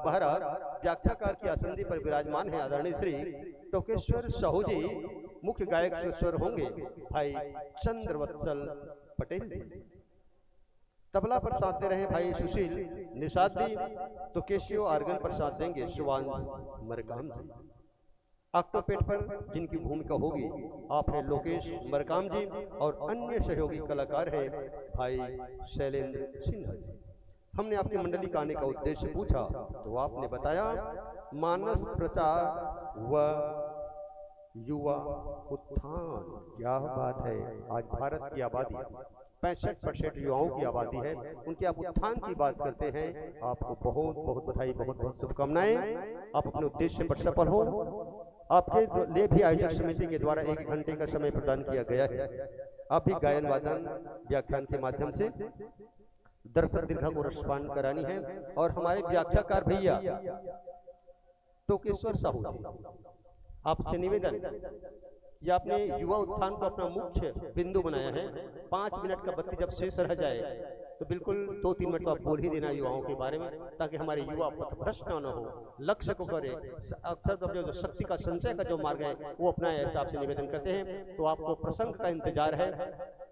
बाहरा व्याख्याकार की आसंदी पर विराजमान है आदरणीय श्री टोकेश्वर साहू जी। मुख्य गायक स्वर होंगे भाई चंद्रवत्सल पटेल जी। तबला पर साथ दे रहे हैं भाई सुशील निषादी। तो केशियो आर्गन पर साथ देंगे शिवांश मरकाम जी। ऑक्टोपेट पर जिनकी भूमिका होगी आप हैं लोकेश मरकाम जी और अन्य सहयोगी कलाकार हैं भाई शैलेंद्र सिन्हा जी। हमने आपकी मंडली का आने का उद्देश्य पूछा तो आपने बताया मानस प्रचार व युवा उत्थान। क्या बात है, आज भारत की आबादी 65% युवाओं की आबादी है, उनके आप उत्थान की बात करते हैं। आपको बहुत बहुत बधाई, बहुत बहुत शुभकामनाएं। आप अपने उद्देश्य पर सफल हो। आपके लिए भी आयोजक समिति के द्वारा 1 घंटे का समय प्रदान किया गया है। आप भी गायन वादन व्याख्यान के माध्यम से दर्शक दीर्घा को रसपान करानी है। और हमारे व्याख्याकार भैया टोकेश्वर साहू जी, आपसे निवेदन कि आपने युवा उत्थान को अपना मुख्य बिंदु बनाया है। 5 मिनट का बत्ती जब शेष रह जाए तो बिल्कुल 2-3 मिनट तो आप बोल ही देना युवाओं के बारे में, ताकि हमारे युवा पथभ्रष्ट न हो, लक्ष्य को करे, अक्सर जो शक्ति का संचय का जो मार्ग है वो अपनाए, ऐसा आपसे निवेदन करते हैं। तो आपको प्रसंग का इंतजार है।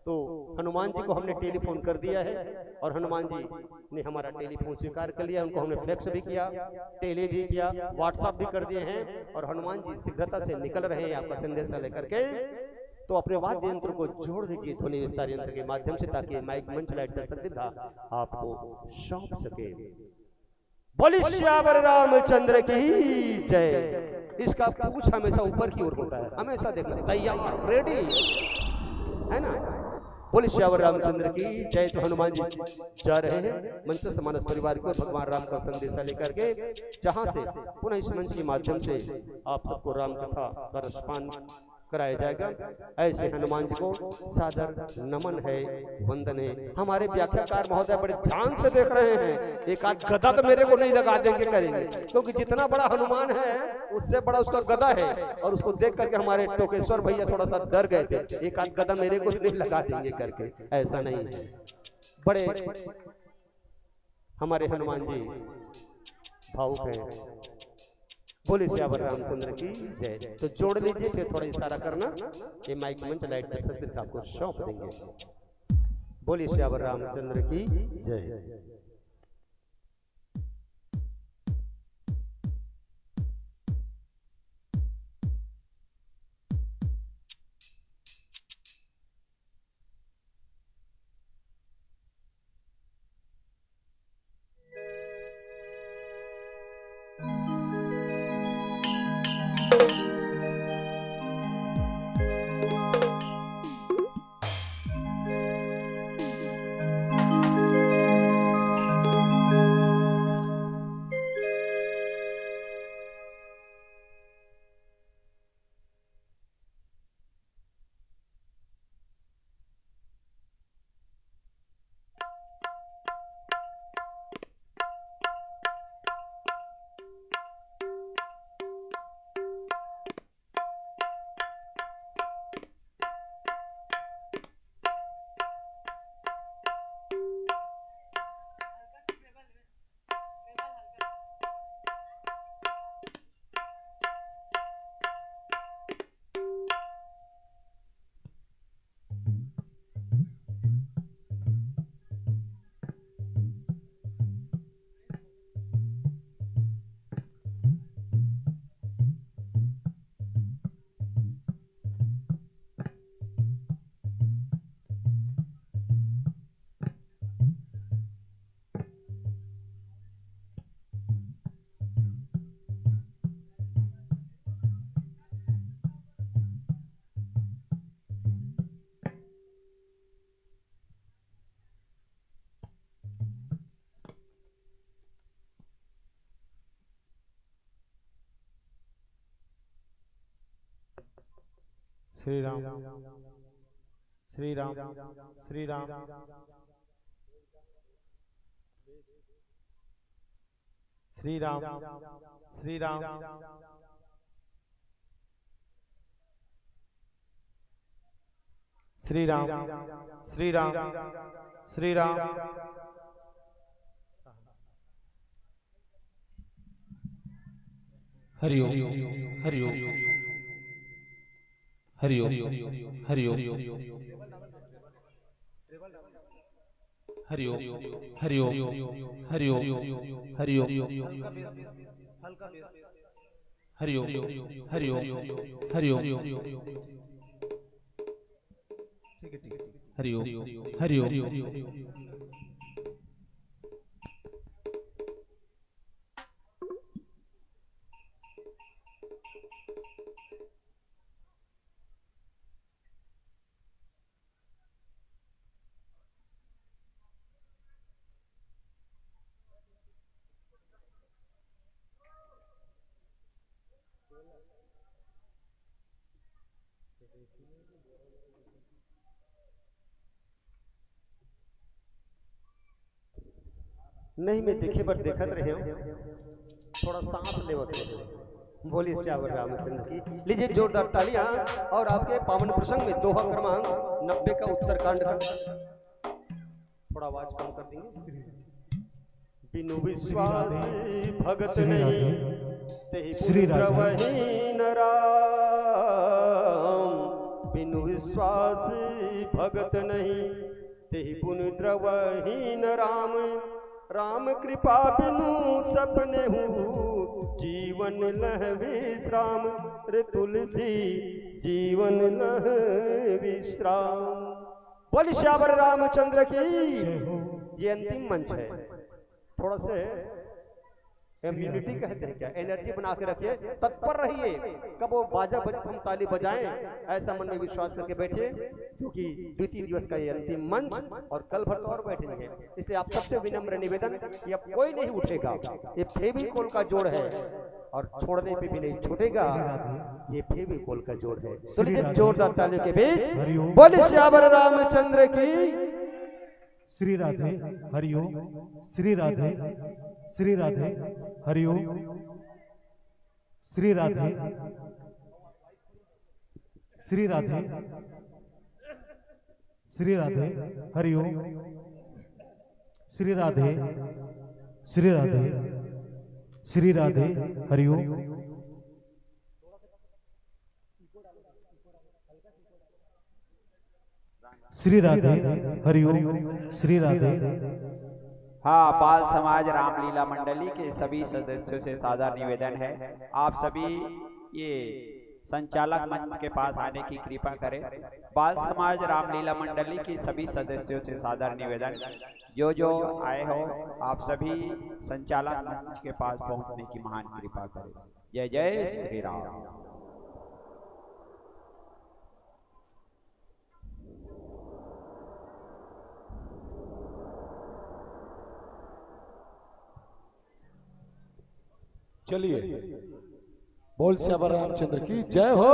तो हनुमान जी को हमने टेलीफोन कर दिया है और हनुमान जी ने हमारा टेलीफोन स्वीकार कर लिया। उनको हमने फैक्स भी किया, टेली भी किया, व्हाट्सएप भी कर दिए हैं और हनुमान जी शीघ्रता से निकल रहे हैं आपका संदेशा लेकर के। तो अपने वाद्य यंत्र को जोड़ दीजिए ध्वनि विस्तार यंत्र के माध्यम से, ताकि माइक मंच लाइट दर्शक दीर्घा आपको सौंप सके। बोलिए श्यावर रामचंद्र की जय। इसका पूछ हमेशा ऊपर की ओर होता है, हमेशा देखना तैयार रेडी है ना। बोलिए श्यावर रामचंद्र की जय। तो हनुमान जी जा रहे हैं मंच से मानस परिवार को भगवान राम का संदेशा लेकर के, जहां से पुनः इस मंच के माध्यम से आप सबको राम कथा का रसपान कराया जाएगा। ऐसे हनुमान जी को सादर नमन है, वंदन है। हमारे व्याख्याकार महोदय बड़े ध्यान से देख रहे हैं। एक आध गदा तो मेरे को नहीं लगा देंगे करेंगे, क्योंकि जितना बड़ा हनुमान है उससे बड़ा उसका गदा है। और उसको देख करके हमारे टोकेश्वर भैया थोड़ा सा डर गए थे, एक आध गदा मेरे को नहीं लगा देंगे करके। ऐसा नहीं है, बड़े हमारे हनुमान जी भावुक हैं। बोले श्यावर रामचंद्र की जय। तो जोड़ लीजिए, फिर थोड़ा इशारा करना, ये माइक मंच लाइट दर्शक आपको सौंप देंगे। बोले श्यावर रामचंद्र की जय। श्री राम श्री राम श्री राम श्री राम श्री राम श्री राम श्री राम श्री राम हरिओम हरिओम हरिओम हरिओम हरिओम हरिओम हरिओम हरिओम हरिओम हरिओम हरिओम हरिओम हरिओम नहीं मैं देखे पर देखत रहे हूँ थोड़ा सांस लेवत बोलिए श्यावर रामचंद्र की। लीजिए जोरदार तालियां और आपके पावन प्रसंग में दोहा क्रमांक 90 का उत्तरकांड का थोड़ा आवाज कम कर देंगे। बिनु विश्वास भगत नहीं तेहि पुत्र वही न राम। बिनु विश्वास भगत नहीं तेहि पुत्र वही न राम। राम कृपा बिनु सपने हूँ जीवन लह विश्राम। रे तुलसी जीवन लह विश्राम। बोल श्यावर रामचंद्र की। ये अंतिम मंच है, थोड़ा से इम्यूनिटी कहते हैं क्या, एनर्जी बना के रखिए, तत्पर रहिए। कब वो बाजा बजे हम ताली बजाएं ऐसा मन में विश्वास करके बैठिए, क्योंकि द्वितीय दिवस का ये अंतिम मंच और कल भर तो और बैठेंगे। इसलिए आप सबसे विनम्र निवेदन, ये कोई नहीं उठेगा, ये फेविकोल का जोड़ है और छोड़ने पे भी नहीं छूटेगा, ये फेविकोल का जोड़ है। तो लीजिए जोरदार तालियों के बीच बोले श्यावर रामचंद्र की। श्री राधे हरिओम श्री राधे श्री राधे हरिओम श्री राधे श्री राधे श्री राधे हरिओम श्री राधे श्री राधे श्री राधे हरिओम श्री राधे हरिओम श्री राधे। हाँ, बाल समाज रामलीला मंडली के सभी सदस्यों से सादर निवेदन है, आप सभी ये संचालक मंच के पास आने की कृपा करें। बाल समाज रामलीला मंडली के सभी सदस्यों से सादर निवेदन, जो आए हो आप सभी संचालक मंच के पास पहुंचने की महान कृपा करें। जय जय श्री राम। चलिए बोल श्यावर रामचंद्र की जय हो।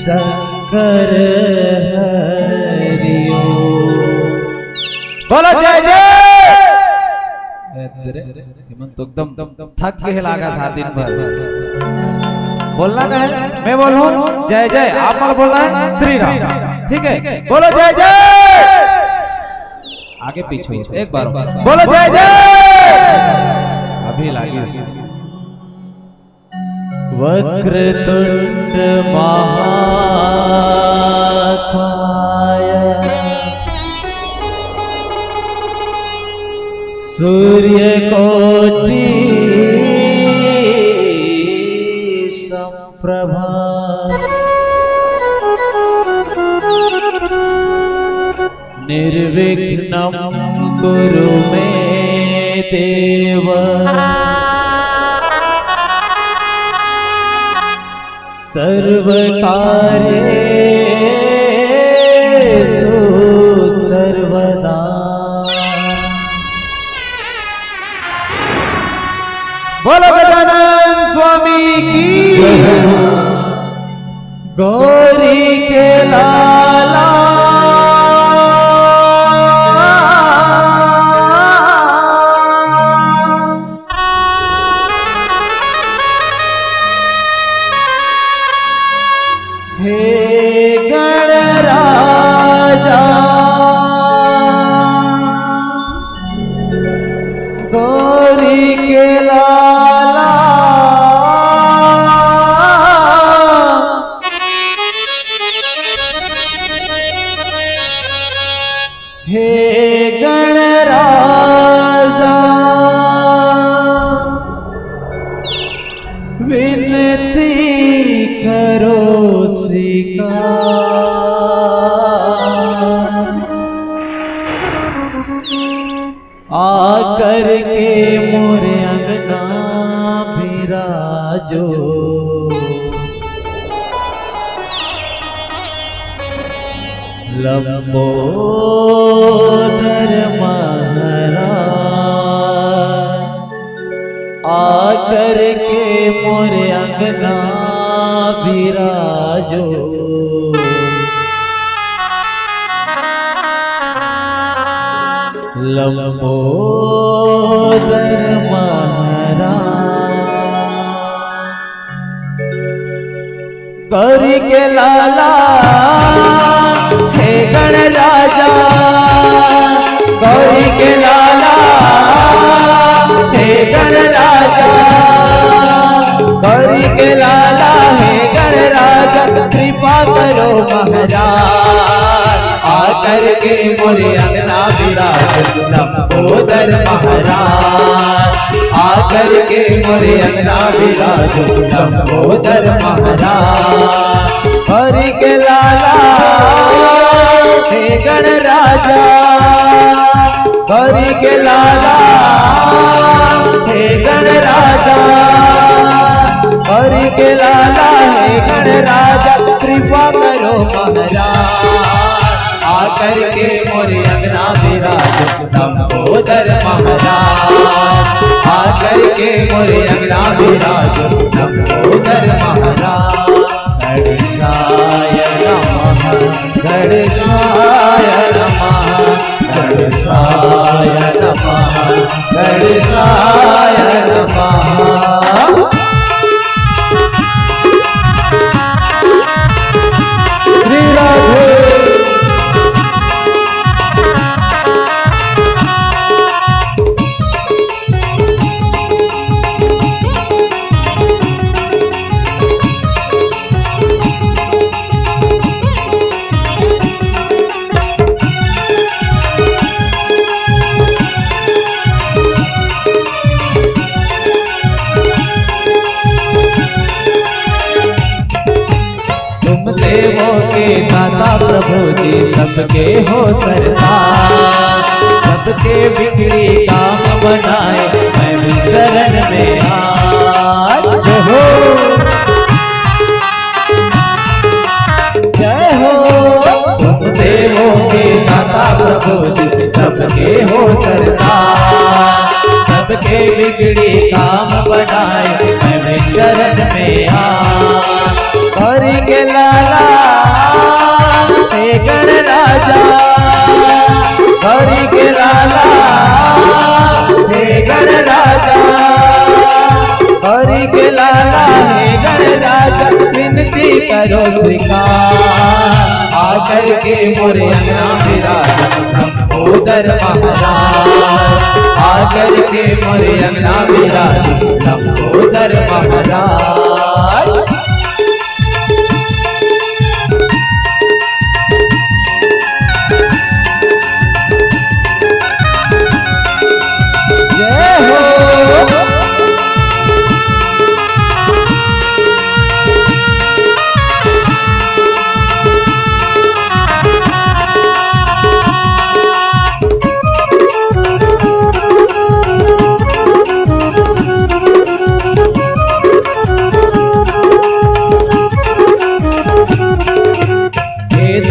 शंकर हरि ओम। बोलो जय जय। हेमंत तो एकदम थक के लागा था दिन भर। बोलना है मैं बोलूं जय जय, आप मत बोलना है श्री राम, ठीक है? बोलो जय जय। आगे पीछे एक बार बोलो जय जय। अभी लागे वक्रतुंड महाकाय सूर्यकोटि समप्रभा निर्विघ्नं कुरु मे देव सर्वकार्येषु सर्वदा। बोलो गजानन स्वामी की गौरी के लाला हे गणराजा गौरी के लाला हे गणराजा विनती करो आकर के मोरे अंगना विराजो लंबोदर महाराज आकर के मोरे अंगना विराजो लंबोदर महाराज गौरी के लाला हे गणराजा गौरी के लाला हे गणराजा गौरी के लाला हे गणराजा कृपा करो महाराज आकर के मोरे अंगना विराज लंबोदर महाराज आकर के मोरे अंगना विराज लंबोदर महाराज हरि के लाला हे गणराजा हरि के लाला हे गणराजा हरि के लाला हे गणराजा कृपा करो महाराज आकर के मोरे अंगना विराज लंबोदर महाराज आकर के मोरे अंगना विराज लंबोदर महाराज गणेशाय नमः गणेशाय नमः गणेशाय नमः गणेशाय नमः श्री राधे देवों के दाता प्रभु जी सबके हो सरदार सबके बिगड़ी काम बनाए मैं भी शरण में आज हो जय हो तुम देवों के दाता प्रभु जी सबके हो सरदार सबके बिगड़ी काम बनाए मैं भी शरण में आज हरि के लाला राजा हरि के लाला हे गण राजा हरि के लाला हे गण राजा विनती करो स्वीकार आकर के मोरे अंगना विराज लंबोदर महाराज आकर के मोरे अंगना विराज लंबोदर महाराज।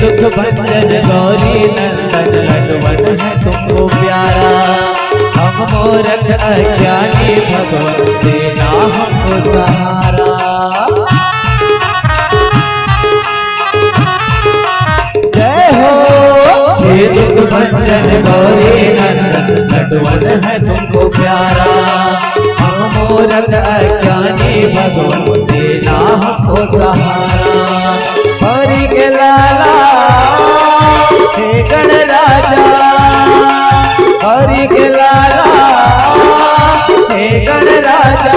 दुख भंजन गौरी नंदन लडवन है तुमको प्यारा हम मोरख अज्ञानी भगवन देना हमको सहारा जय हो हे दुख भंजन गौरी नंदन लडवन है तुमको प्यारा हम मोरख अज्ञानी भगवन देना हमको सहारा हरि के लाला हे गण राजा हरि के लाला हे गण राजा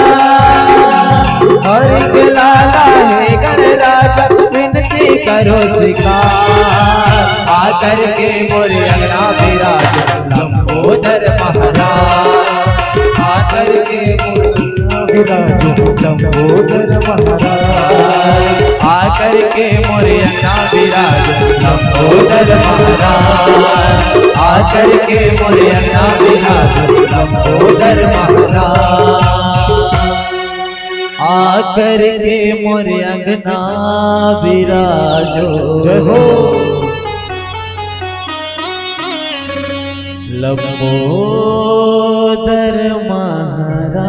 हरि के लाला हे गण राजा विनती करो स्वीकार आकर के मोरे अंगना विराज लंबोदर महाराज आकर के विराज लंबोदर महाराज आकर के मोरे अंगना विराज लंबोदर महाराज आकर के मोरे अंगना विराज लंबोदर महाराज आकर के मोरे अंगना विराजो जय हो लंबोदर महाराज।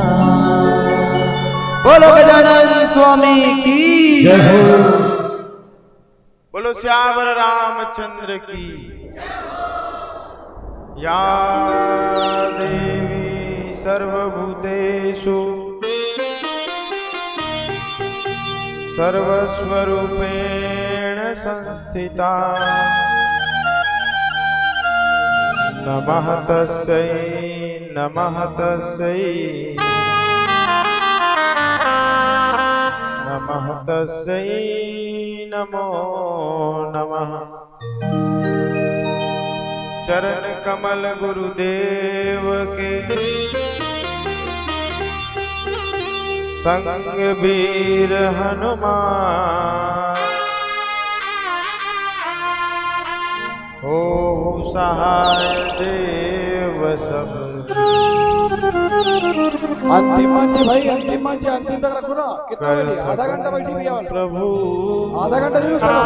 बोलो गजानन स्वामी की जय हो। बोलो श्यावर रामचंद्र की। या देवी सर्वभूतेषु सर्वस्वरूपेण संस्थिता नमः तस्यै नमः तस्यै नमः तस्यै नमो नमः। चरण कमल गुरुदेव के संग वीर हनुमान हो सहाय देव सब। अंतिम मंच भाई अंतिम मंच अंतिम तक रखो ना। कितना बजे? आधा घंटा बैठी भी है प्रभु आधा घंटा नहीं सुनो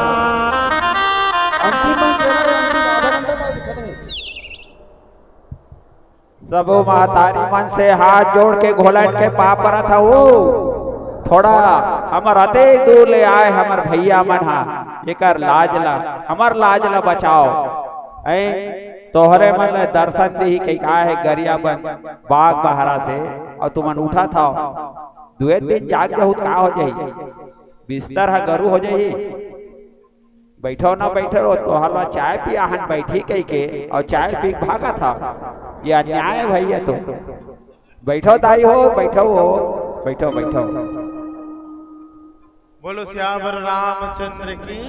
अंतिम मंच आधा घंटा बाद खत्म। सब महतारी मन से हाथ जोड़ के घोलन के पाप पर था वो थोड़ा हमर अते दूर ले आए हमर भैया मन हा एकर लाज ला हमर लाज ला बचाओ ऐ तोहरे मन ले दर्शन दी कई का है गरिया बन बाग बहारा से और तुमन उठा था दुए दिन जाग जाहु का हो जाई बिस्तर हा गरु हो जाई बैठो ना बैठो तो हलवा चाय पिया हन बैठी कई के और चाय पी भागा था ये अन्याय भैया तुम बैठो दाई हो बैठो बैठो बैठो। बोलो श्यावर रामचंद्र की।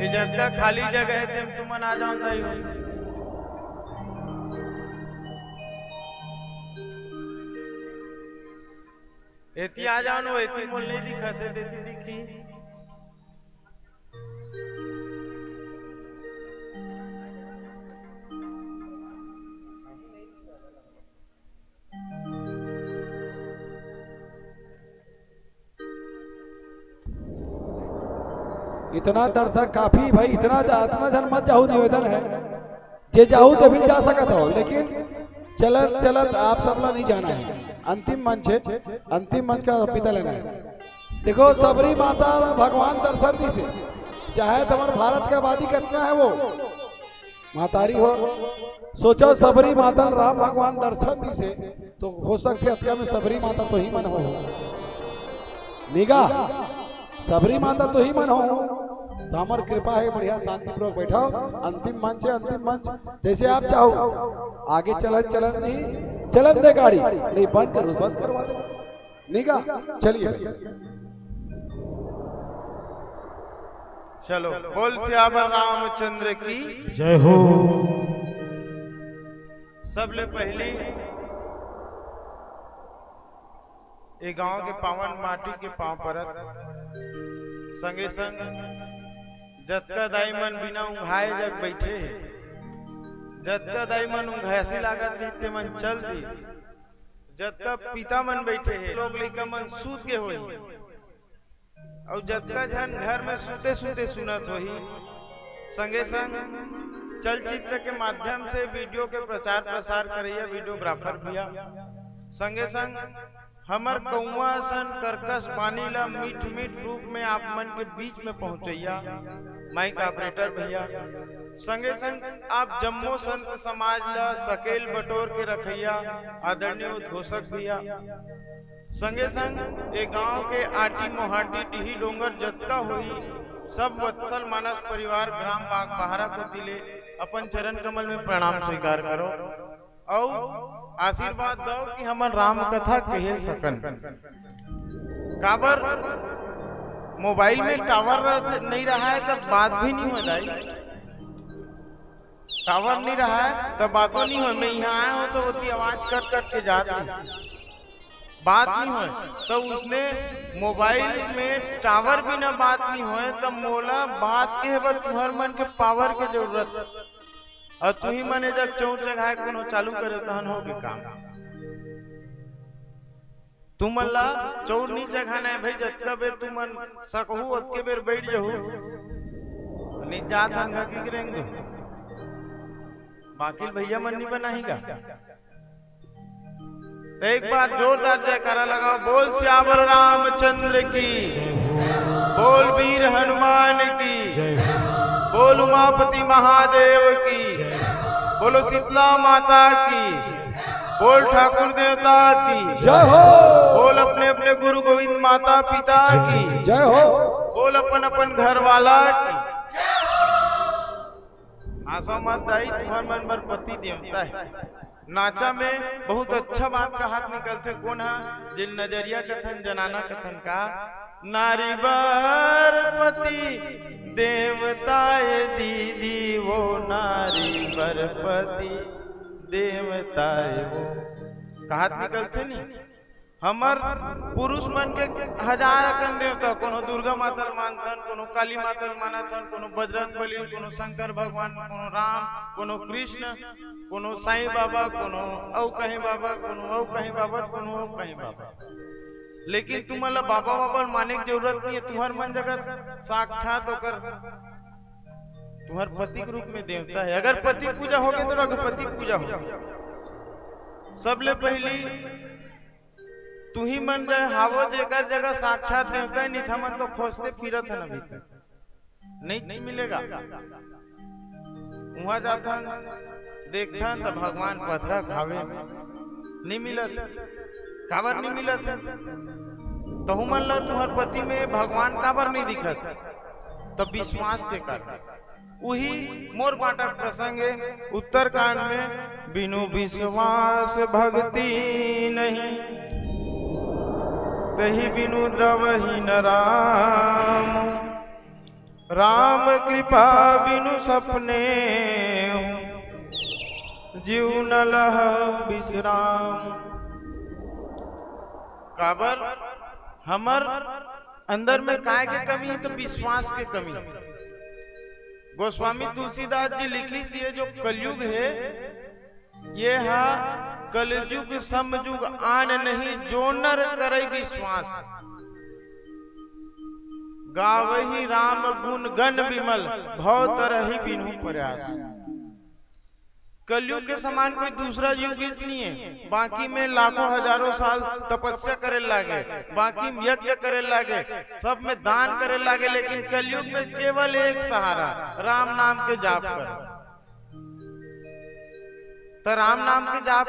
ये जगह खाली जगह है तुमन आ जाओ दाई हो। एती आ जाओ नो एती मोल नहीं दिखाते देती दिखी। इतना दर्शक काफी भाई इतना जन मत जाहू निवेदन है जे जाहू तो भी जा सकत हो लेकिन चलत चलत आप सबला नहीं जाना है। अंतिम मंच है अंतिम मंच का पिता लेना है। देखो सबरी माता भगवान दर्शन दी से चाहे तुम्हारे भारत के आबादी कितना है वो महतारी हो, सोचो सबरी माता राम भगवान दर्शन दी से तो हो सकते अतिया में सबरी माता तो ही मन हो निगा, सबरी माता तो ही मन हो। तो हमारी कृपा है, बढ़िया शांतिपूर्वक बैठो। अंतिम मंच है, अंतिम मंच जैसे आप चाहो। आगे चलन चलन नहीं, चलन दे गाड़ी नहीं, बंद करो, बंद करवा दे निगा। चलिए चलो, बोल सियावर रामचंद्र की जय हो। सबले पहली ये गांव के पावन माटी के पांव परत संगे संग जतका दाई मन बिना उंघाए जग बैठे, जतका दाई मन उंघासी लागत रीते मन चल दी, जतका पिता मन बैठे है लोग लइका मन सूत के होई, और जतका जन घर में सुते सुते सुनत होही। संगे संग चलचित्र के माध्यम से वीडियो के प्रचार प्रसार करिए वीडियोग्राफर भैया। संगे संग हमर कौआ सन कर्कश वाणी ला मीठ मीठ रूप में आप मन के बीच में पहुंचैया माइक ऑपरेटर भैया। संगे संग आप जम्मो संत समाज ला सकेल बटोर के रखैया आदरणीय उद्घोषक भैया। संगे संग एक गांव के आटी मोहाटी डिही डोंगर जतका हुई सब वत्सल मानस परिवार ग्राम बाग बहारा को दिले अपन चरण कमल में प्रणाम स्वीकार करो और आशीर्वाद दो कि हमन राम कथा कह सकन। काबर मोबाइल में टावर नहीं रहा है तब बात भी नहीं हो दाई, टावर नहीं रहा है तब बातों नहीं हो। मैं यहाँ आया हूँ तो उसकी आवाज कट कट के जाती बात नहीं हो, तो उसने मोबाइल में टावर भी ना बात नहीं हो तब मोला बात के बस तुम्हार मन के पावर के जरूरत और तू ही मने जब चौक जगह कोनो चालू करे तहन हो के काम। तू मन ला चौर नी जगह ना भाई जतका बेर तू मन सकहू ओतके बेर बैठ जहू नहीं जात हम की करेंगे बाकी भैया मन नहीं बनाएगा। एक बार जोरदार जयकारा लगाओ, बोल श्यावर रामचंद्र की, बोल वीर हनुमान की, बोल उमापति महादेव की, बोलो शीतला माता की, बोल ठाकुर देवता की जय हो, बोल अपने अपने गुरु गोविंद माता पिता की जय हो, बोल अपन अपन घर वाला की। आशा मत आई तुम्हार मन पर पति देवता है। नाचा में बहुत अच्छा बात का हाथ निकलते कौन है जिन नजरिया कथन जनाना कथन का नारी बरपति देवताए दीदी वो नारी बरपति देवताए वो का हाथ निकलते नहीं। हमर पुरुष मन के हजार अकन देवता, कोनो दुर्गा माता मानथन, कोनो काली माता मानथन, कोनो बजरंग बली, कोनो शंकर भगवान, कोनो राम, कोनो कृष्ण, कोनो साईं बाबा, कोनो औ कहीं बाबा, कोनो औ कहीं बाबा, कोनो औ कहीं बाबा। लेकिन तुम्हारा बाबा बाबा माने की जरूरत नहीं है। तुम्हार मन जगत साक्षात होकर तुम्हार पति के रूप में देवता है। अगर पति पूजा होगी तो रघुपति पूजा होगी। सबले पहली तू ही मन रहे हावो देकर जगह साक्षात देवता नहीं था मन तो खोजते फिरत है ना भीतर नहीं मिलेगा। वहां जाता देखता तो भगवान पथरा खावे नहीं मिलत, काबर नहीं मिलत है तो मन लो तुम्हार पति में भगवान काबर नहीं दिखत तब विश्वास के कारण वही मोर बाटक प्रसंग है उत्तरकांड में बिनु विश्वास भक्ति नहीं तही बिनु द्रवही न राम, राम कृपा बिनु सपने जीव न लह विश्राम। काबर हमर अंदर में काय के कमी है तो विश्वास के कमी। गोस्वामी तुलसीदास जी लिखी सी है जो कलयुग है ये है कलयुग समयुग आन नहीं जो नर करे विश्वास, गावही राम गुण गण विमल भव तरहि बिनु प्रयास। कलयुग के समान कोई दूसरा युग नहीं है। बाकी में लाखों हजारों साल तपस्या करे लागे, बाकी यज्ञ करे लागे, सब में दान करे लागे, लेकिन कलयुग में केवल एक सहारा, राम नाम के जाप कर। तो राम नाम के जाप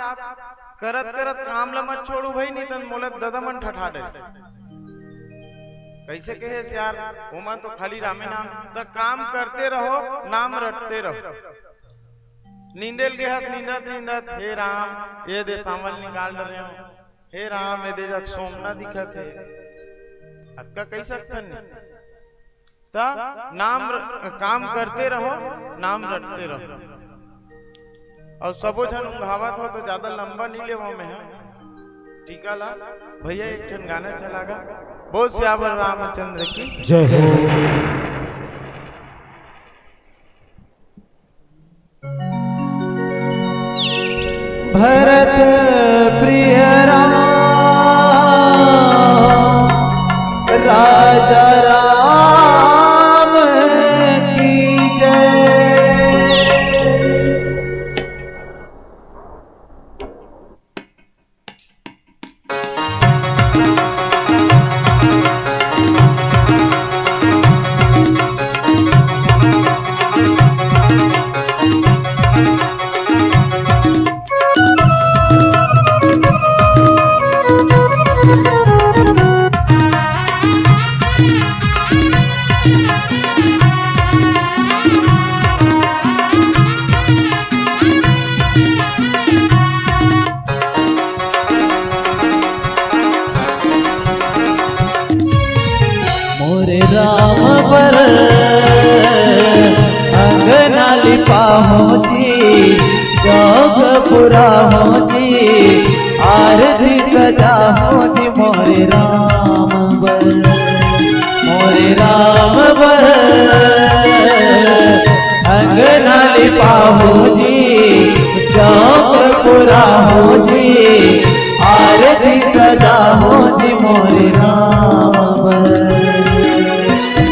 करत करत काम ला मत छोड़ू भाई, नहीं तो मोला दादा मन ठठा दे। कैसे कहे यार ओमा तो खाली रामे नाम, तो काम करते रहो, नाम रटते रहो। नींदेल के हाथ नींदत नींदत, हे राम ये दे सांवल निकाल रहे हो, हे राम ये दे सोमना दिखत है, अक्का कैसा ता नाम काम करते रहो, नाम रटते रहो। और सबो जन उंघावत हो तो ज्यादा लंबा नहीं ले में है। टीका ला भैया एक जन गाना चलागा, बोल सियावर रामचंद्र की जय हो। भरत प्रिय राम राजा राम की जय। राम बर अंगना लिपा हो जी, चौक पूरा हो जी, आरती सजा हो जी। मोरे राम बर, मोरे राम बर अंगना लिपा हो जी, चौक पूरा हो जी, आरती सजा हो जी। मोरे राम बर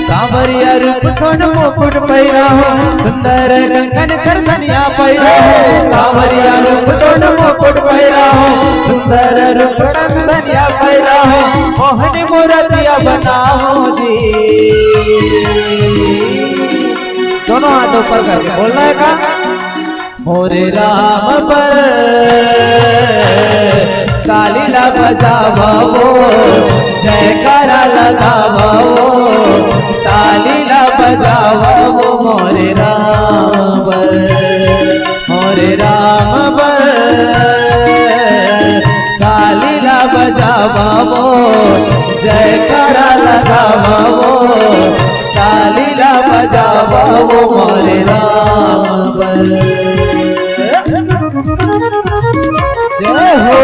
सांवरिया रूप सोन मुकुट पैरा हो, सुंदर कंकन कर धनिया पैरा हो। सांवरिया रूप सोन मुकुट पैरा हो, सुंदर रूप कर धनिया पैरा हो। मोहनी मूर्तिया बनाओ जी, दोनों हाथों पर करके बोलना है का। मोरे राम पर तालीला बजावो, जयकारा लगावो, तालीला बजावो। मोरे राम बर, मोरे राम बर तालीला बजावो, जयकारा लगावो, तालीला बजावो। मोरे राम बर जय हो।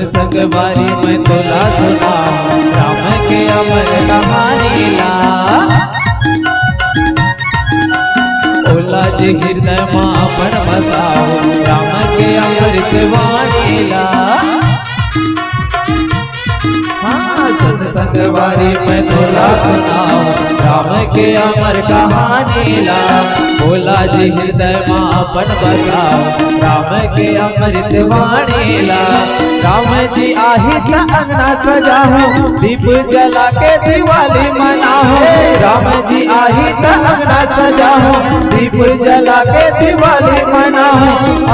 संगवारी में तोला सुनाऊं, राम के अमर कहानी ला। ओला जी हृदय मां अपन बताओ, राम के अमृत वाणी ला। संगवारी में तोला सुनाऊं, राम के अमर कहानी ला। भोला जी हृदय मां अपन बताओ, राम के अमृत वाणी ला। राम जी आही त अंगना सजाओ, दीप जला के दिवाली मनाओ। राम जी आही त अंगना सजाओ, दीप जला के दिवाली मनाओ।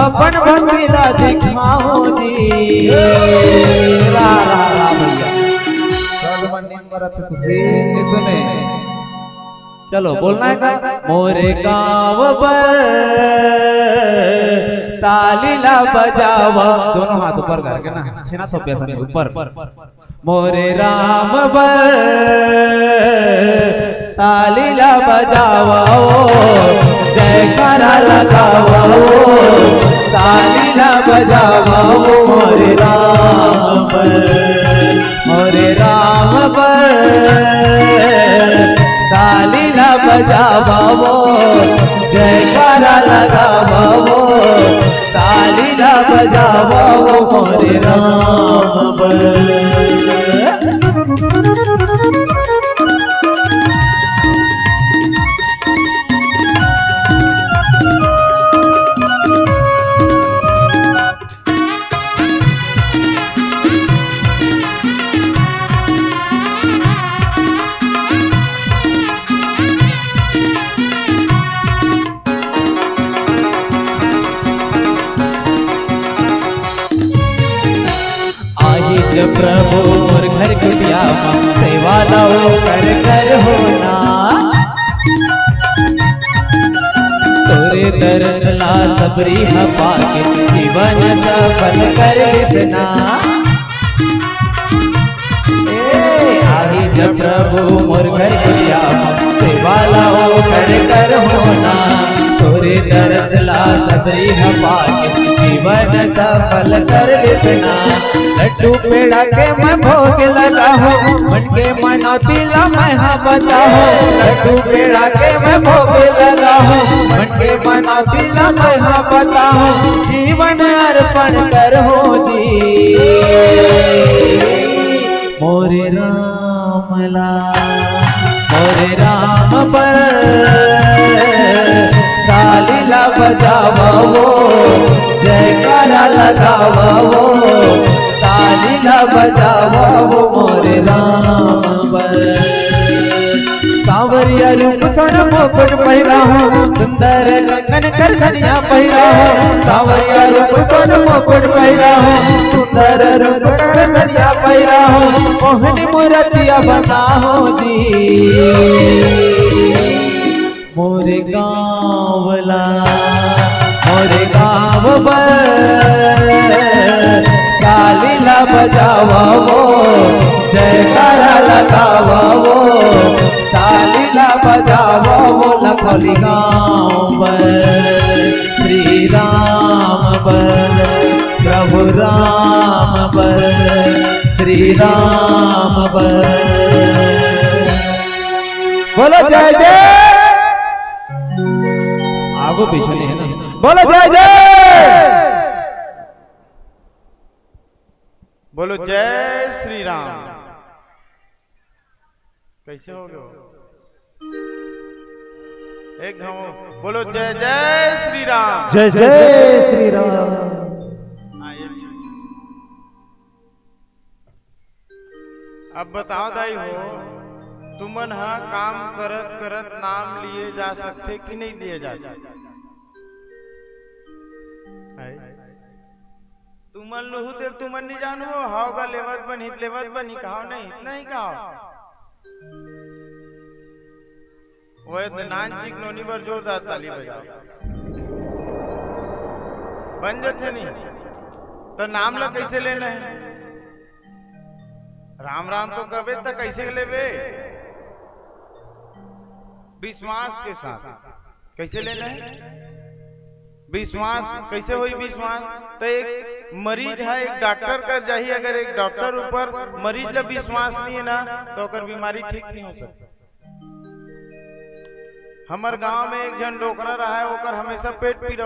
अपन भक्ति ला दिखाओ जी। रा रा रा भैया सुने, चलो बोलना है का। मोरे गाँव पर तालीला बजावा, दोनों हाथ ऊपर करके ना, छेना तो पैसा नहीं ऊपर। मोरे राम बर तालीला बजावा, जयकारा लगावा, तालीला बजावा। मोरे राम बर मोरे राम पर ताली ला बजावा वो जयकारा लगावा वो ताली ला बजावा वो मोरे राम पर। प्रभु मोर घर कुटिया सेवा लाओ कर कर होना तोरे दर्शना सबरी हवा के जीवन सफल कर इतना आही जब प्रभु मोर घर कुटिया सेवा लाओ कर कर होना तोरे दर्शना सबरी हवा के जीवन सफल कर इतना। लड्डू पेड़ा के मैं भोग लगा हूँ मन के मनौती ला मैं हाँ बता हूँ लड्डू पेड़ा के मैं भोग लगा हूँ मन के मनौती ला मैं हाँ बता हूँ जीवन अर्पण कर हो जी मोरे राम ला मोरे राम पर ताली ला बजावा वो जयकारा लगावा वो ताली ला बजावा वो मोरे राम पर। सांवरिया रूप सन मुकुट पहिरा हूँ सुंदर कंगन कर धनिया पहिरा हूँ सांवरिया रूप सन मुकुट पहिरा हूँ सुंदर रूप कर धनिया पहिरा हूँ मोहनी मूर्तिया बना हो जी मोरे गाँवला मोरे गाँव ताली ला बजावा वो जयकारा लगावा वो ताली ला बजावा वो लखोली गाँव श्री राम पर प्रभु राम पर श्री राम पर। बोलो जय जय आगो पीछे नहीं है ना बोलो जय जय बोलो जय श्री राम। कैसे हो गए एक घाव बोलो जय जय श्री राम जय जय श्री राम। अब बताओ दाई हो तुमन हा काम करत करत नाम लिए जा सकते कि नहीं लिए जा सकते तुमन लहू देव तुमन नहीं जानो हावगा लेवत बनी कहो नहीं नहीं कहो नान चीक नोनी पर जोरदार ताली बजाओ बन जाते नहीं तो नाम ला कैसे लेना है राम राम तो कबे तक कैसे लेवे विश्वास के साथ कैसे लेना है विश्वास कैसे हुई विश्वास तो एक मरीज है एक डॉक्टर कर जाही अगर एक डॉक्टर ऊपर मरीज ला विश्वास नहीं है ना तो अगर बीमारी ठीक नहीं हो सकती। हमार गांव में एक जन डोकरा रहा है ओकर हमेशा पेट पीड़ा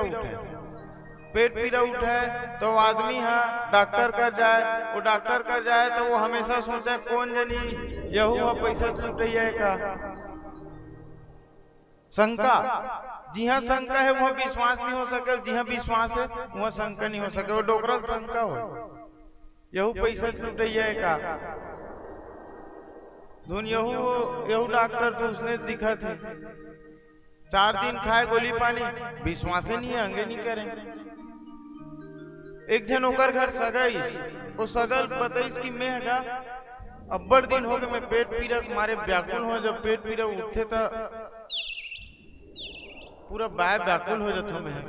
उठे तो आदमी है डॉक्टर कर जाए वो डॉक्टर कर जाए तो वो हमेशा सोचे कौन जनी यहू पैसा लुटैया का शंका जी हाँ शंका है वहाँ विश्वास नहीं हो सके जी हाँ विश्वास है वहाँ शंका नहीं हो सके वो डोकरा शंका हो यहू पैसा लुटैया का धुन यहू डॉक्टर तो उसने दिखा थे 4 दिन खाए गोली पानी विश्वास नहीं है अंगे नहीं करें। एक जन होकर घर सगाईस वो सगल बताइस कि मैं हगा अब्बड़ दिन हो गए मैं पेट पीड़ा मारे व्याकुल हो जब पेट पीड़ा उठे पूरा बाय व्याकुल हो जाता मैं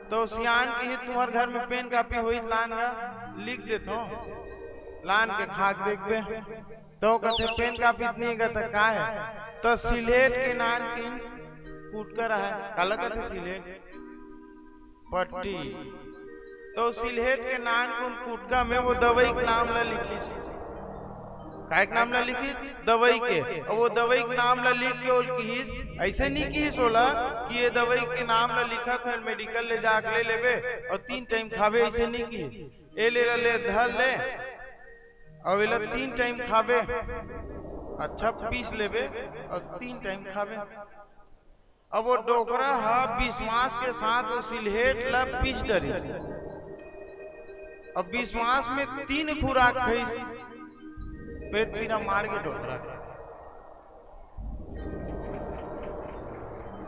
तो सियान की तुम्हारे घर में पेन कापी हुई लान का लिख देता लान के खाक देखबे तो कहते पेन कापी इतनी कहता का है तो सिलेट के नान की कूट कर है काला कहते सिलेट पट्टी तो सिलहेट के नान कुन कुटका में वो दवाई के नाम ला लिखी, काय के नाम ला लिखी, दवाई के, और वो दवाई के नाम ला लिख के और की ऐसे नहीं की सोला कि ये दवाई के नाम ला लिखा था मेडिकल ले जाके ले लेवे और 3 टाइम खावे, ऐसे नहीं की। ए ले धर ले और वेला 3 टाइम खावे, अच्छा पीस लेवे और 3 टाइम खावे। अब वो डोकरा हा विश्वास के साथ वो सिलहेट ला पीस डरी, अब विश्वास में 3 खुराक खाई, पेट पीना मार के डोकरा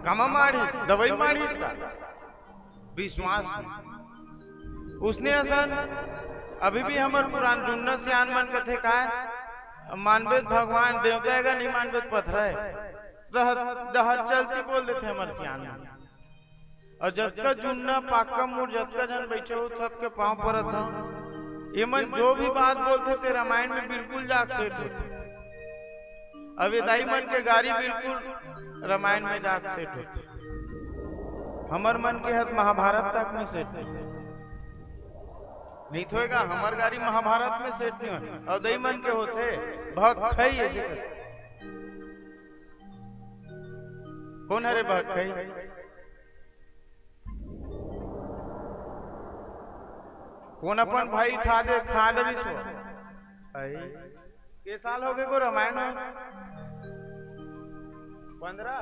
कामा मारिस, दवाई मारिस का विश्वास में। उसने असन अभी भी हमार पुरान जुन्ना से आनमन कथे का है, मानवेद भगवान देवता है नहीं मानवेद पत्थर है, दहर चलती बोल देते हमारे सियान में। और जतका जुन्ना पाका मुड़ जतका जन बैठे हो सबके पांव परत हो, ये मन जो भी बात बोलते थे रामायण में बिल्कुल जाग सेठ होते, अब ये दाई मन के गाड़ी बिल्कुल रामायण में जाग सेठ होते, हमार मन के हद महाभारत तक में सेठ नहीं थोएगा, हमार गाड़ी महाभारत में सेठ नहीं हो, और दाई मन के होते भक्त खाई ऐसे करते। कौन हरे भक्त खाई? कौन अपन भाई खा डरी सो के साल हो गए को रामायण 15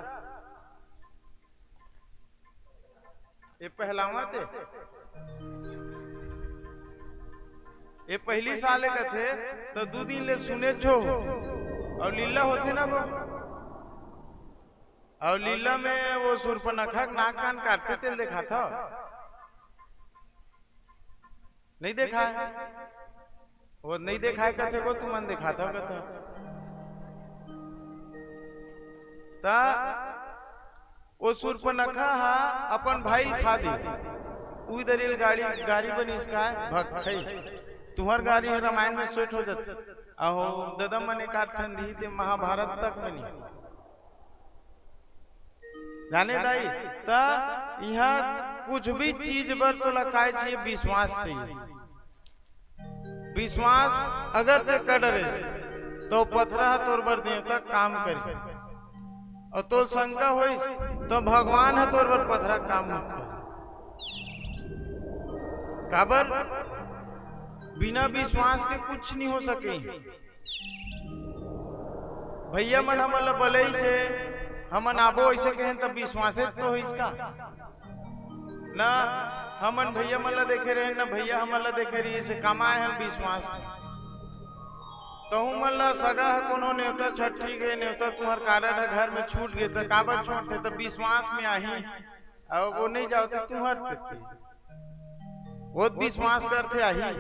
ये पहलावा थे, ये पहली साल का थे तो 2 दिन ले सुने छो, और लीला होते ना वो, और लीला में वो सुरपनखा नाक कान काटते थे, देखा था नहीं देखा है? वो नहीं देखा है कथे को तुमन देखा था कथा ता वो सुरपनखा हा अपन भाई खा दी, उधर गाड़ी बनी इसका भक्त खाई, तुम्हार गाड़ी रामायण में सेट हो जाते, अहो दादा मने काट दी थे महाभारत तक में नहीं जाने दाई। ता यहाँ कुछ भी चीज पर तो लकाय चाहिए विश्वास चाहिए, विश्वास अगर ते कर डरे तो पथरा तोर बर देवता काम करे, और तो शंका होई तो भगवान है तोर बर पथरा काम होता, काबर बिना विश्वास के कुछ नहीं हो सके। भैया मन हमला बलई से हमन आबो ऐसे कहें तब विश्वास तो हो इसका ना, हमन भैया मल्ला देखे रहे ना भैया हमला देखे रही से कमाए हम विश्वास, तो हूँ मल्ला सगा है कोनो नेवता छठी गए नेवता तुम्हार कारण है घर में छूट गए तो काबर छोड़ते, तब विश्वास में आही और वो नहीं जाते तुम्हार वो विश्वास करते आही,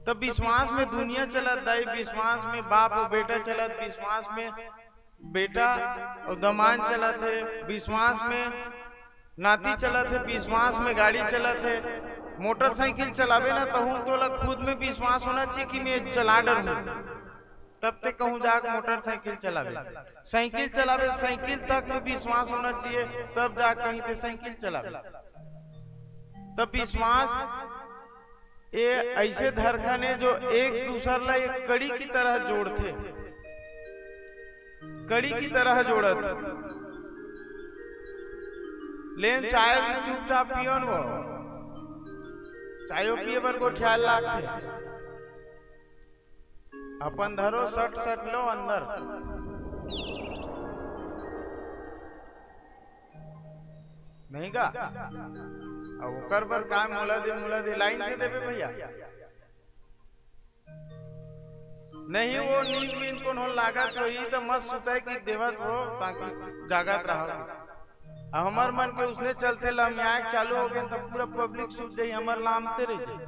तब विश्वास में दुनिया चलत दाई, विश्वास में बाप और बेटा चलत, विश्वास में बेटा और दमान चलत है, विश्वास में नाती चलत है, विश्वास में गाड़ी चलत है, मोटरसाइकिल चलावे ना तो हूँ तो खुद में विश्वास होना चाहिए कि मैं चला डर हूँ, तब तक कहूँ जाकर मोटरसाइकिल चलावे, साइकिल चलावे साइकिल तक में विश्वास होना चाहिए, तब जाकर कहीं ते साइकिल चलावे। तब विश्वास ये ऐसे धरखन है जो एक दूसर ला एक कड़ी की तरह जोड़ते, कड़ी की तरह जोड़त, लेन चाय चुपचाप पियोन वो चायो पिए पर को ख्याल लागते, अपन धरो सट लो अंदर, नहीं का अब ओकर पर काम मुला दे लाइन से देवे भैया, नहीं वो नींद कौन हो लागत हो तो मस्त सुताई की देवत हो ताकि जागत रहो, हमार मन के उसने चलते लम्याक चालू हो गए तब पूरा पब्लिक सुत जाई, हमार लामते रह जाए,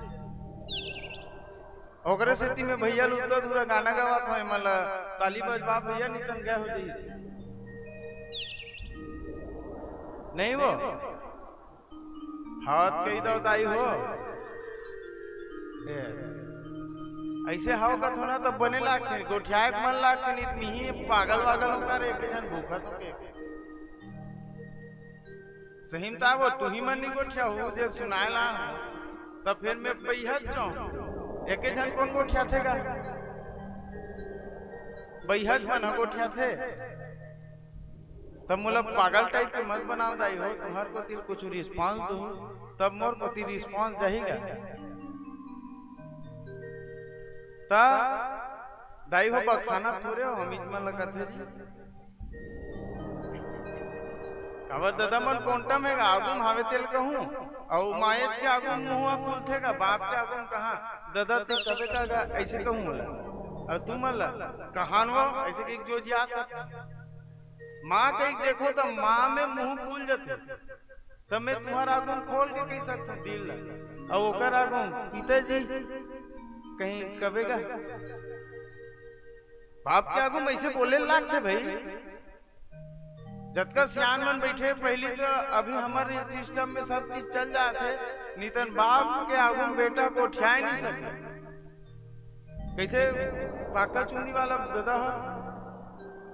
ओकरे सेती में भैया लुता पूरा गाना गावत हो, मला ताली बजवा भैया नहीं तन गया हो जाई नहीं वो हाथ कही दो ताई हो ऐसे हाव का थोड़ा तो बने लागते, गोठियाक मन लागते नहीं इतनी ही पागल वागल होकर एक जन भूखा तो के सहीमता वो तू ही मन नहीं गोठिया हो जे सुनाएला तब फिर मैं बैहज जाऊं एके जन कौन गोठिया थे का बैहज मन गोठिया थे तब मोला पागल टाइप के मत बनाओ दाई हो तुम्हार को तिर कुछ रिस्पांस दो तब मोर को तिर रिस्पांस जाएगा ता दाई हो खाना थोड़े हो हम इतना लगा थे काबर दादा मन कोंटा में आगुम हावे तेल कहूं और मायच के आगुम मुंह खुल थे का बाप के आगुम कहां दादा ते कबे का ऐसे कहूं मोला और तू मला कहान वो ऐसे के जो जी आ सकता माँ कहीं देखो तो माँ में मुंह खुल जाते तब मैं तुम्हारा आगुम खोल के कह सकता दिल और ओकर आगुम पिताजी कहीं कबेगा बाप के आगुम ऐसे बोले लागते भाई जब का सियान मन बैठे पहली तो अभी हमारे सिस्टम में सब चीज चल जाते नितन बाप के आगुम बेटा को उठा ही नहीं सकते कैसे पाका चुनी वाला दादा हो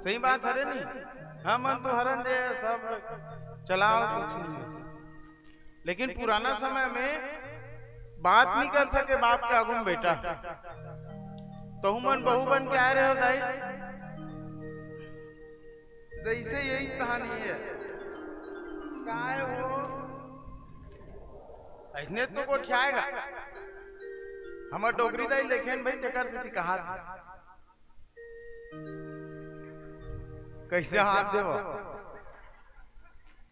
सही बात हरे नहीं हाँ मन तो हरन दे सब चलाओ कुछ नहीं लेकिन पुराना समय में बात नहीं कर सके बाप के आगुम बेटा तो मन बहू बन के आए रहे हो दाई ऐसे यही कहानी है काय वो ऐसने तो को ठियाएगा हमार डोगरी दाई लेखेन भाई तेकर से कहा कैसे हाथ देवो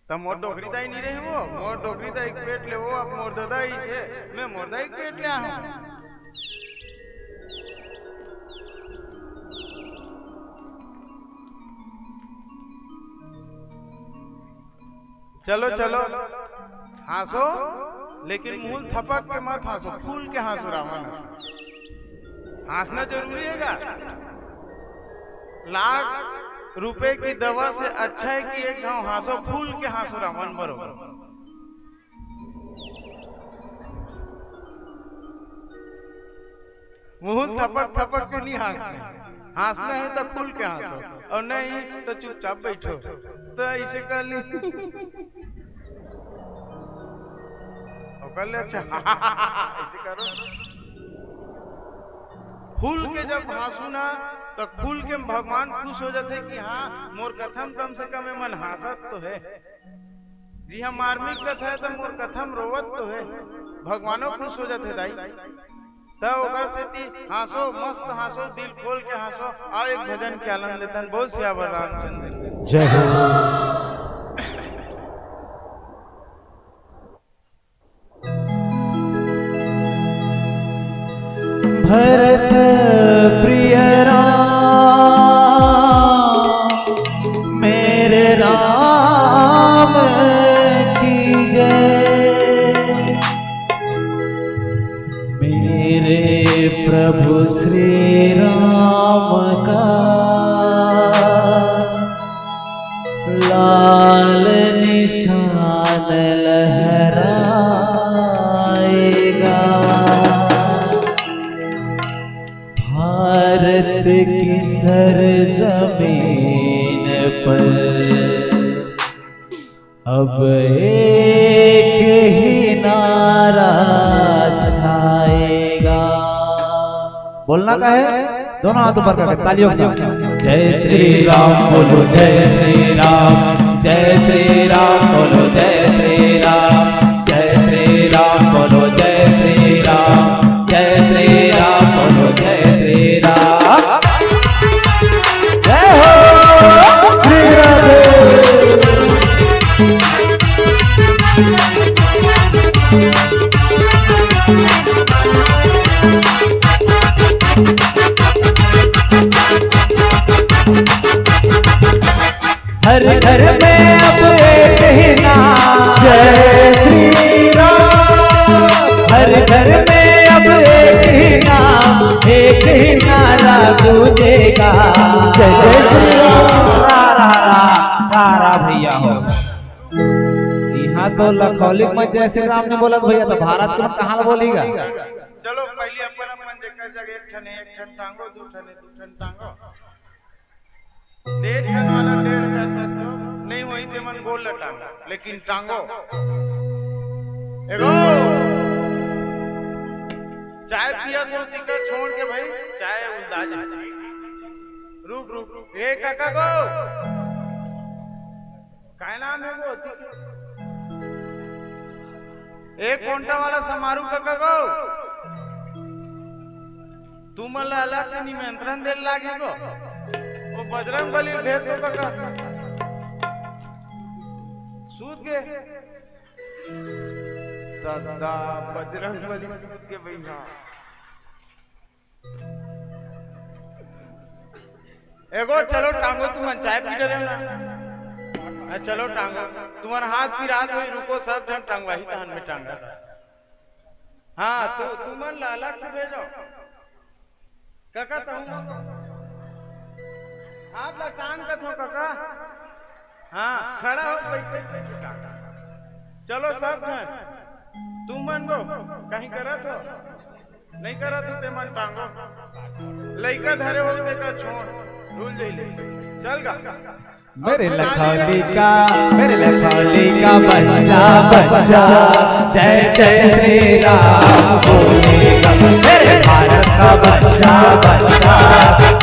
तब मोर डोगरी दाई नहीं रही वो मोर डोगरी दाई पेट ले वो अब मोर दादा ही छे मैं मोर दाई पेट ले आऊं चलो चलो हंसो लेकिन मूल थपक के मत हंसो फूल के हंसो रावण हंसना जरूरी है का लाख रुपए की दवा से अच्छा है कि एक गांव हंसो फूल के हंसो रावण बरोबर मुंह थपक थपक के नहीं हंसना है तो फूल के हंसो और नहीं तो चुपचाप बैठो तो ऐसे कर ली कर ले अच्छा ऐसे करो खुल के जब हंसू ना तो खुल के भगवान खुश हो जाते कि हाँ मोर कथम कम से कम मन हंसत तो है जी हाँ मार्मिक कथा है तो मोर कथम रोवत तो है भगवानों खुश हो जाते दाई तब ओकर से हंसो मस्त हंसो दिल खोल के हंसो आओ एक भजन के आनंद लेतन बोल सियावर रामचंद्र जय हो भरत प्रिय राम मेरे राम की जय मेरे प्रभु श्री राम का लाल निशान लहराएगा भारत की सरजमीन पर अब एक ही नारा छाएगा। बोलना का है दोनों हाथ ऊपर करके तालियों के साथ जय श्री राम बोलो जय श्री राम जय श्री राम बोलो जय श्री राम जय श्री राम बोलो जय श्री राम जय श्री राम बोलो जय श्री राम जय हो श्री राधे हर घर में अब एक ही नाम जय श्री राम हर घर में अब एक ही नाम एक ही नारा गूंजेगा जय जय श्री राम तारा भैया हो यहाँ तो लखौली में जय श्री राम ने बोला भैया तो भारत में कहाँ बोलेगा। चलो पहले अपन अपन जेकर जगह एक ठन टांगो दू ठन टांगो डेढ़ ठन वाला डेढ़ कर सकते हो नहीं वही ते मन गोल टांगो लेकिन टांगो एगो चाय पिया तो दिक्कत छोड़ के भाई चाय उल्दा जाए। रुक रुक रुक ए काका गो काय नाम है वो एक कोंटा वाला समारू काका गो तू मला अलग से निमंत्रण दे लागे गो वो बजरंग बली भेज तो काका सूत के दादा बजरंग बली सूत के भैया एगो चलो टांगो तुम चाय पी रहे ना चलो टांगो तुम्हारा हाथ भी रात हुई रुको सब जन टांगवा ही तहन में टांगा हाँ तो तुम लाला से भेजो काका तुम हाथ ला टांग का थो काका हाँ खड़ा हो चलो सब जन तुम मन गो कहीं करा तो नहीं करा तो ते मन टांगो लइका धरे हो देखा छोड़ भूल जाइए चल गा मेरे लखौली का बच्चा बच्चा जय जय श्री राम बोलेगा। मेरे भारत का बच्चा बच्चा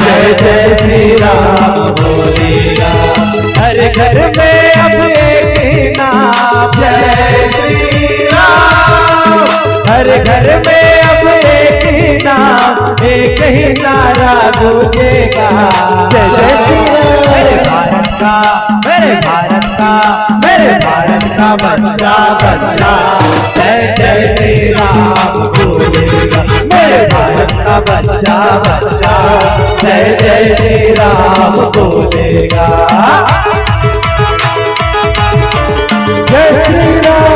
जय जय श्री राम बोलेगा। हर घर में अब एक ही नाम जय श्री राम। हर घर में अब एक ही नाम एक ही नारा गूंजेगा जय जय श्री राम। मेरे भारत का बच्चा बच्चा जय जय श्री राम बोलेगा। मेरे भारत का बच्चा बच्चा जय जय श्री राम बोलेगा। जय श्री राम।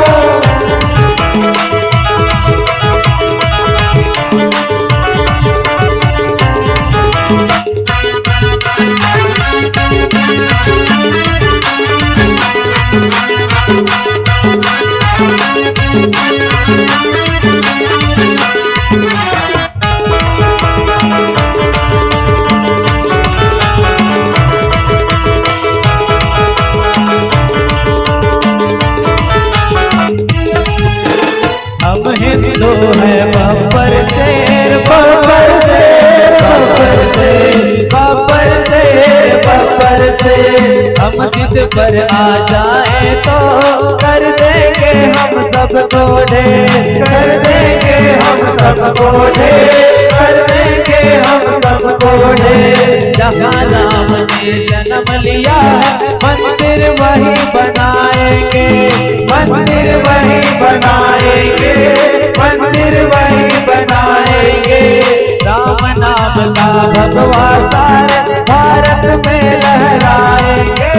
हिंदू है बब्बर शेर बब्बर शेर बब्बर शेर बब्बर शेर बब्बर शेर। हम जिद पर आ जाए तो कर देंगे हम सबको ढेर कर देंगे हम सबको ढेर कर देंगे हम सबको ढेर। जहाँ राम ने जन्म लिया मंदिर वही बनाएंगे मंदिर वही बनाएंगे मंदिर वही बनाएंगे। राम नाम का भगवा सारे भारत में लहराएंगे।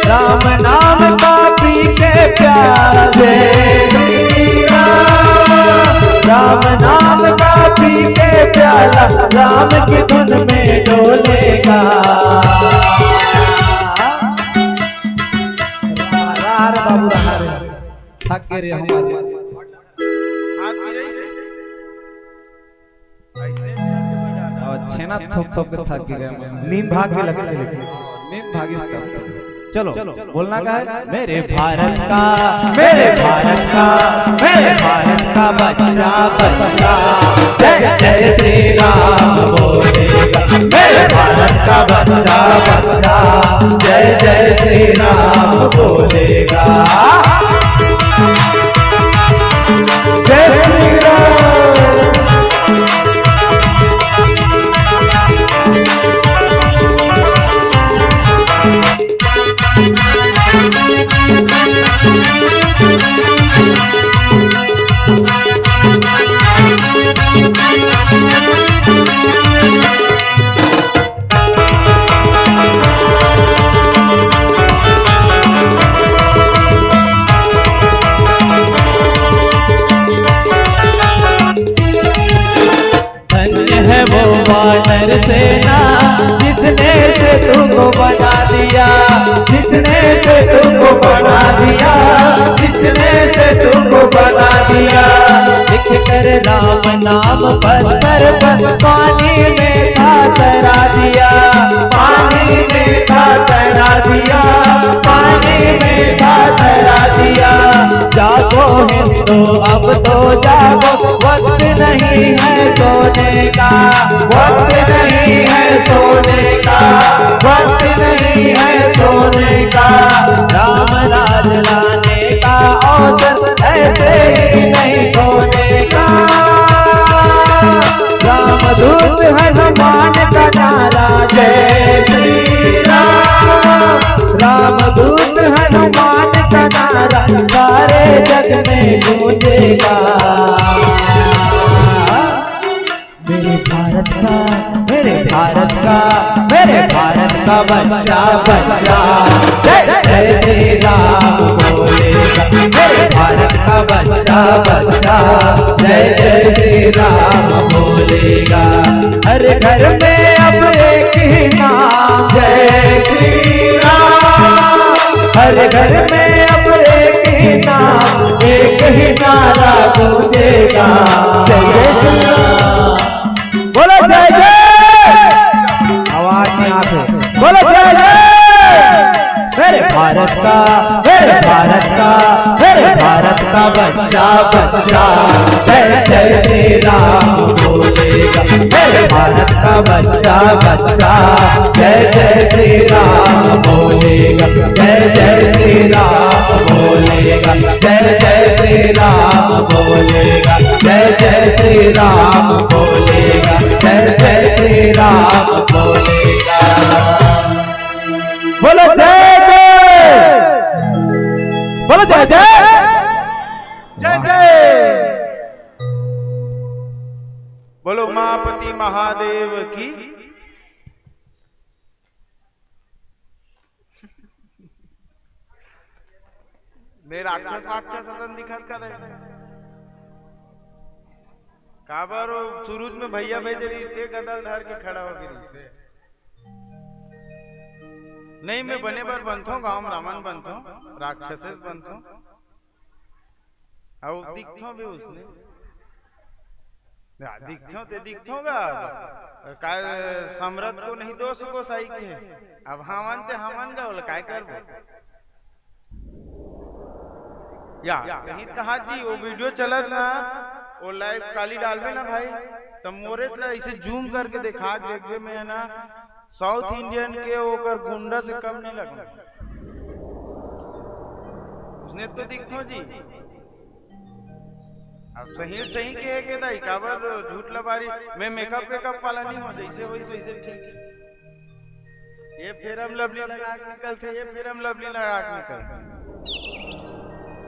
राम नाम का पी के प्याले राम नाम का पी के प्याला राम की धुन में डोलेगा। थक गए हमारे हाथ भी रही से अच्छे ना थोप थोप के थक गए नींद भाग के लगते नींद भागी चलो बोलना का है। मेरे भारत का बच्चा बच्चा जय जय श्री राम बोलेगा। मेरे भारत का बच्चा बच्चा जय जय श्री राम बोलेगा। जय श्री राम। वानर सेना जिसने से तुमको बना दिया जिसने से तुमको बना दिया जिसने से तुमको बना दिया। लिख कर राम नाम पत्थर पर पानी में था तरा दिया पानी में था तरा दिया पानी में था तरा दिया। जागो हिंदू अब तो जागो वक्त नहीं है सोने का, वक्त नहीं है सोने का। राम राज लाने का अवसर ऐसे ही नहीं खोने का। राम दूत हनुमान का नारा जय श्री राम। राम दूत हनुमान का नारा सारे जग में गूंजेगा। मेरे भारत का, मेरे भारत का, मेरे भारत का बच्चा बच्चा जय जय श्री राम बोलेगा। मेरे भारत का बच्चा बच्चा जय जय श्री राम बोलेगा। हर घर में अब एक ही नाम जय श्री राम। हर घर में अब एक ही नाम, एक ही नारा गूंजेगा जय जय श्री राम। बोलो जय जय, आवाज में आते बोलो जय जय। मेरे भारत का, मेरे भारत का, मेरे भारत का बच्चा बच्चा जय जय श्री राम बोलेगा। मेरे भारत का बच्चा बच्चा जय जय श्री राम बोलेगा। जय जय श्री राम बोलेगा। जय जय श्री राम बोलेगा। जय जय श्री राम बोलेगा। जय जय श्री राम बोलेगा। बोलो जय जय, बोलो जय जय, जय जय। बोलो उमापति महादेव की। मेरा राक्षस राक्षस सदन दिखत का काबर सूरज में भैया भेजे ते गदल धर के खड़ा हो गिरी से नहीं मैं बने बार बनता हूँ गाँव रामन बनता हूँ राक्षस बनता हूँ और दिखता भी उसने दिखता ते दिखता का सम्राट को नहीं दोष को सही के अब हमन ते हमन का बोला काय कर या सही कहा जी वो वीडियो चलत ना वो लाइव काली डालवे ना भाई तब मोरे ऐसे जूम करके देखा देखबे में है ना साउथ इंडियन के ओकर गुंडा से कम नहीं लगना उसने तो दिखो जी अब सही सही के दाई काबर झूठ लबारी मैं मेकअप वाला नहीं हो जैसे वही वैसे ठीक ये फेरम लवली लगा के निकलते ये फेरम लवली लगा के निकलते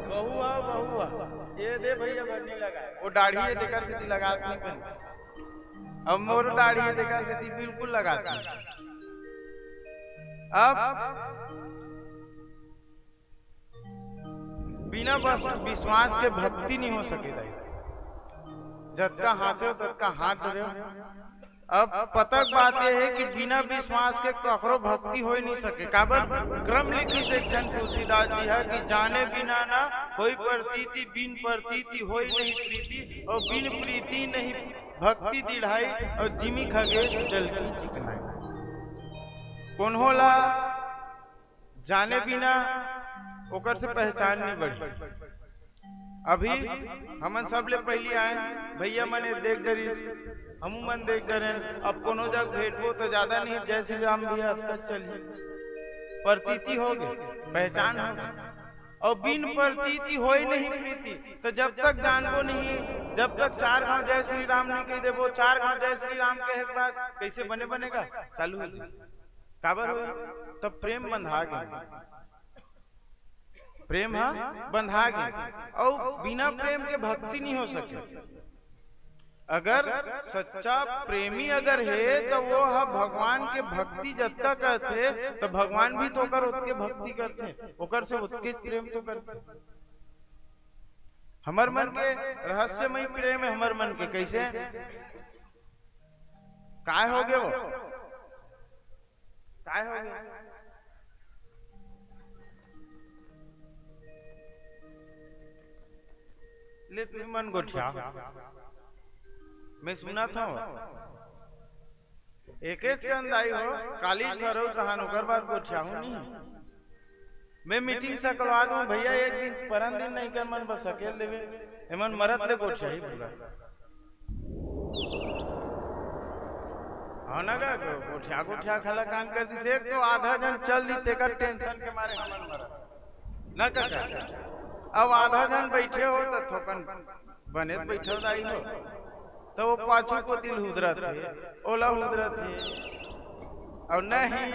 बहुआ ये दे भैया बनने लगा वो दाढ़ी है देकर से लगा नहीं बन अब मोर दाढ़ी है देकर से बिल्कुल लगा अब बिना बस विश्वास के भक्ति नहीं हो सके जब का हाथ तब का हाथ डरे अब पतक बात यह है कि बिना विश्वास के ककरो भक्ति हो नहीं सके काबर क्रम लिखी से तुलसीदास जी है कि जाने बिना ना होई प्रतीति बिन प्रतीति होई नहीं प्रीति और बिन प्रीति नहीं भक्ति दिढ़ाई और जिमी खगेश जल की चिकनाई कौन होला जाने बिना ओकर से पहचान नहीं बढ़ी अभी हमन सब ले पहली आए भैया मने देख डरी हम मन देख डरे अब कोनो जग भेटबो तो ज्यादा नहीं जय श्री राम भैया अब तक चलिए प्रतीति हो गई पहचान हो गई और बिन प्रतीति हो ही नहीं प्रीति तो जब तक जानबो नहीं जब तक चार गांव जय श्री राम नहीं कह देबो चार गांव जय श्री राम कहे के बाद कैसे बनेगा चालू हो काबर हो तब प्रेम बंधा गया प्रेम हाँ बंधा गया और बिना प्रेम के भक्ति नहीं हो सके अगर सच्चा प्रेमी अगर है तो वो हाँ भगवान के भक्ति जत्ता करते तो भगवान भी तो कर उसके भक्ति करते ओकर से उसके प्रेम तो करते हमर मन के रहस्यमय प्रेम है हमर मन के कैसे काय हो गए वो काय हो गए ले तुम मन गोठिया मैं सुना था एक स्कंद आई हो काली करो कहान ओकर बाद गोठिया हूं नहीं मैं मीटिंग से करवा दूं भैया एक दिन परन दिन नहीं कर मन बस अकेले देवे एमन मरत ले गोठिया ही पूरा हाँ ना का गोठिया गोठिया खला काम कर दी से तो आधा जन चल दी तेकर टेंशन के मारे हमन मरा ना का अब आधा जन बैठे हो तो थोकन बने बैठे दाई हो तो वो पाछू को दिल हुदरत है ओला हुदरत है और नहीं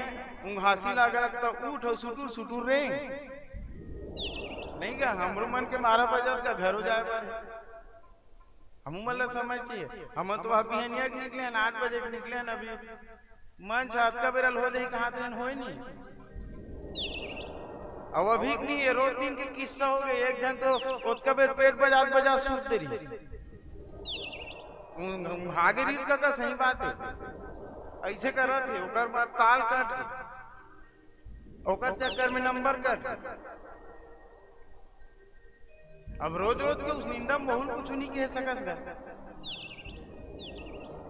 उंघासी लागत तो उठ और सुटूर सुटूर रे नहीं का हमरो मन के मारा बजत का घर हो जाए पर हम मतलब समझ चाहिए हम तो अभी निकले 8 बजे के निकले ना अभी मन छात का बेरल हो जाए कहाँ दिन हो नहीं अब अभी नहीं ये रोज दिन के किस्सा हो गए एक जन तो उसका बेर पेट बजा सूट दे रही आगे रीस का सही बात है ऐसे करत है ओकर बाद ताल कट ओकर चक्कर में नंबर कट अब रोज रोज के उस निंदा मोहन कुछ नहीं कह सकस गा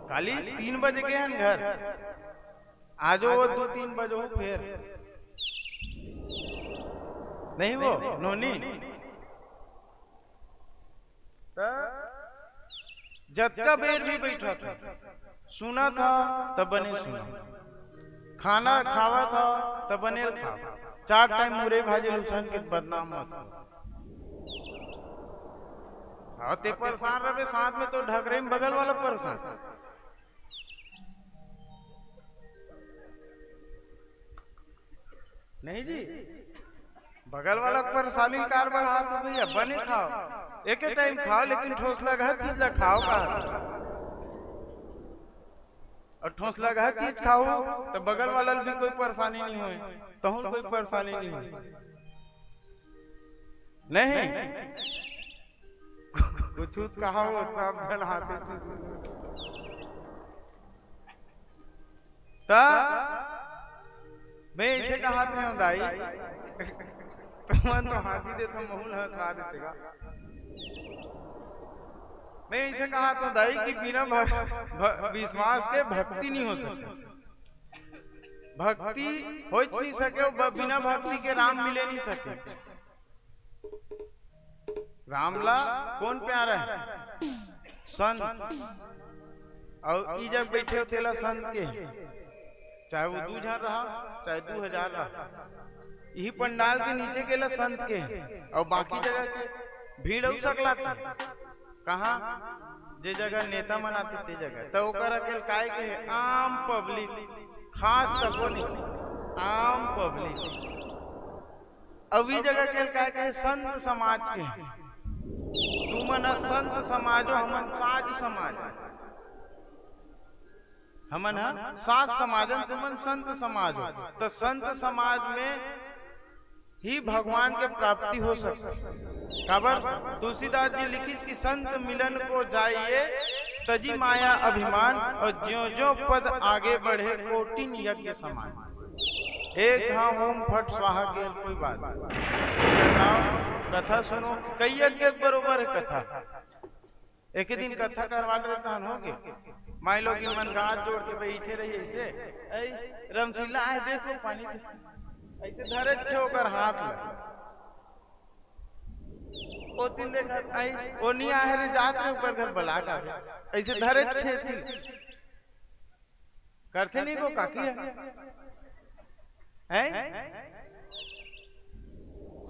खाली 3 बजे के हैं घर आजो वो 2-3 बजे फिर नहीं वो नोनी जब का बेर भी बैठा था सुना था तब बने सुना खाना खावा था तब बने खा 4 टाइम मुरे भाजी लुछन के बदनाम था हाँ ते परेशान रहे साथ में तो ढकरे में बगल वाला परेशान नहीं जी बगल वाला परेशानी कार बढ़ा तो भैया बने खाओ एक टाइम खाओ लेकिन ठोस लगा हर चीज ला खाओ का और ठोस लगा हर चीज खाओ तो बगल वाला भी कोई परेशानी नहीं होए तो कोई परेशानी नहीं होए नहीं कुछ कहा हो प्रावधान हाथे ता मैं इसे कहा था दाई तुम तो हाथी दे तो महूल है खा देगा मैं इसे कहा तो दाई कि बिना विश्वास के भक्ति नहीं हो सकती भक्ति हो नहीं सके बिना भक्ति के राम मिले नहीं सके रामला कौन प्यारा है संत और ई जब बैठे तेला संत के चाहे वो 2000 रहा चाहे 2000 रहा यही पंडाल के नीचे के संत के और बाकी जगह के भीड़ हो सकला था कहा जे जगह नेता मनाते ते जगह तो ओकर अकेल काय के आम पब्लिक खास तको नहीं आम पब्लिक अभी जगह के काय के संत समाज के तुमन संत समाजो हमन साज समाज हमन साज समाजन तुमन संत समाज हो तो संत समाज में ही भगवान के प्राप्ति हो सकती खबर तुलसीदास जी लिखिस कि संत मिलन को जाइए तजी माया अभिमान और ज्यो ज्यो पद आगे बढ़े कोटिन यज्ञ समान एक हाँ ओम फट स्वाहा के कोई बात कथा सुनो कई यज्ञ बरोबर है कथा एक ही दिन कथा करवा रहता हो गए माई लोग मन गांठ जोड़ के बैठे रही ऐसे रमसीला है देखो पानी ऐसे धरे अच्छे होकर हाथ लगे ओ दिन देखा आई ओ नहीं आए रे जात रे ऊपर घर बला का ऐसे धरे अच्छे थी करते नहीं को काकी है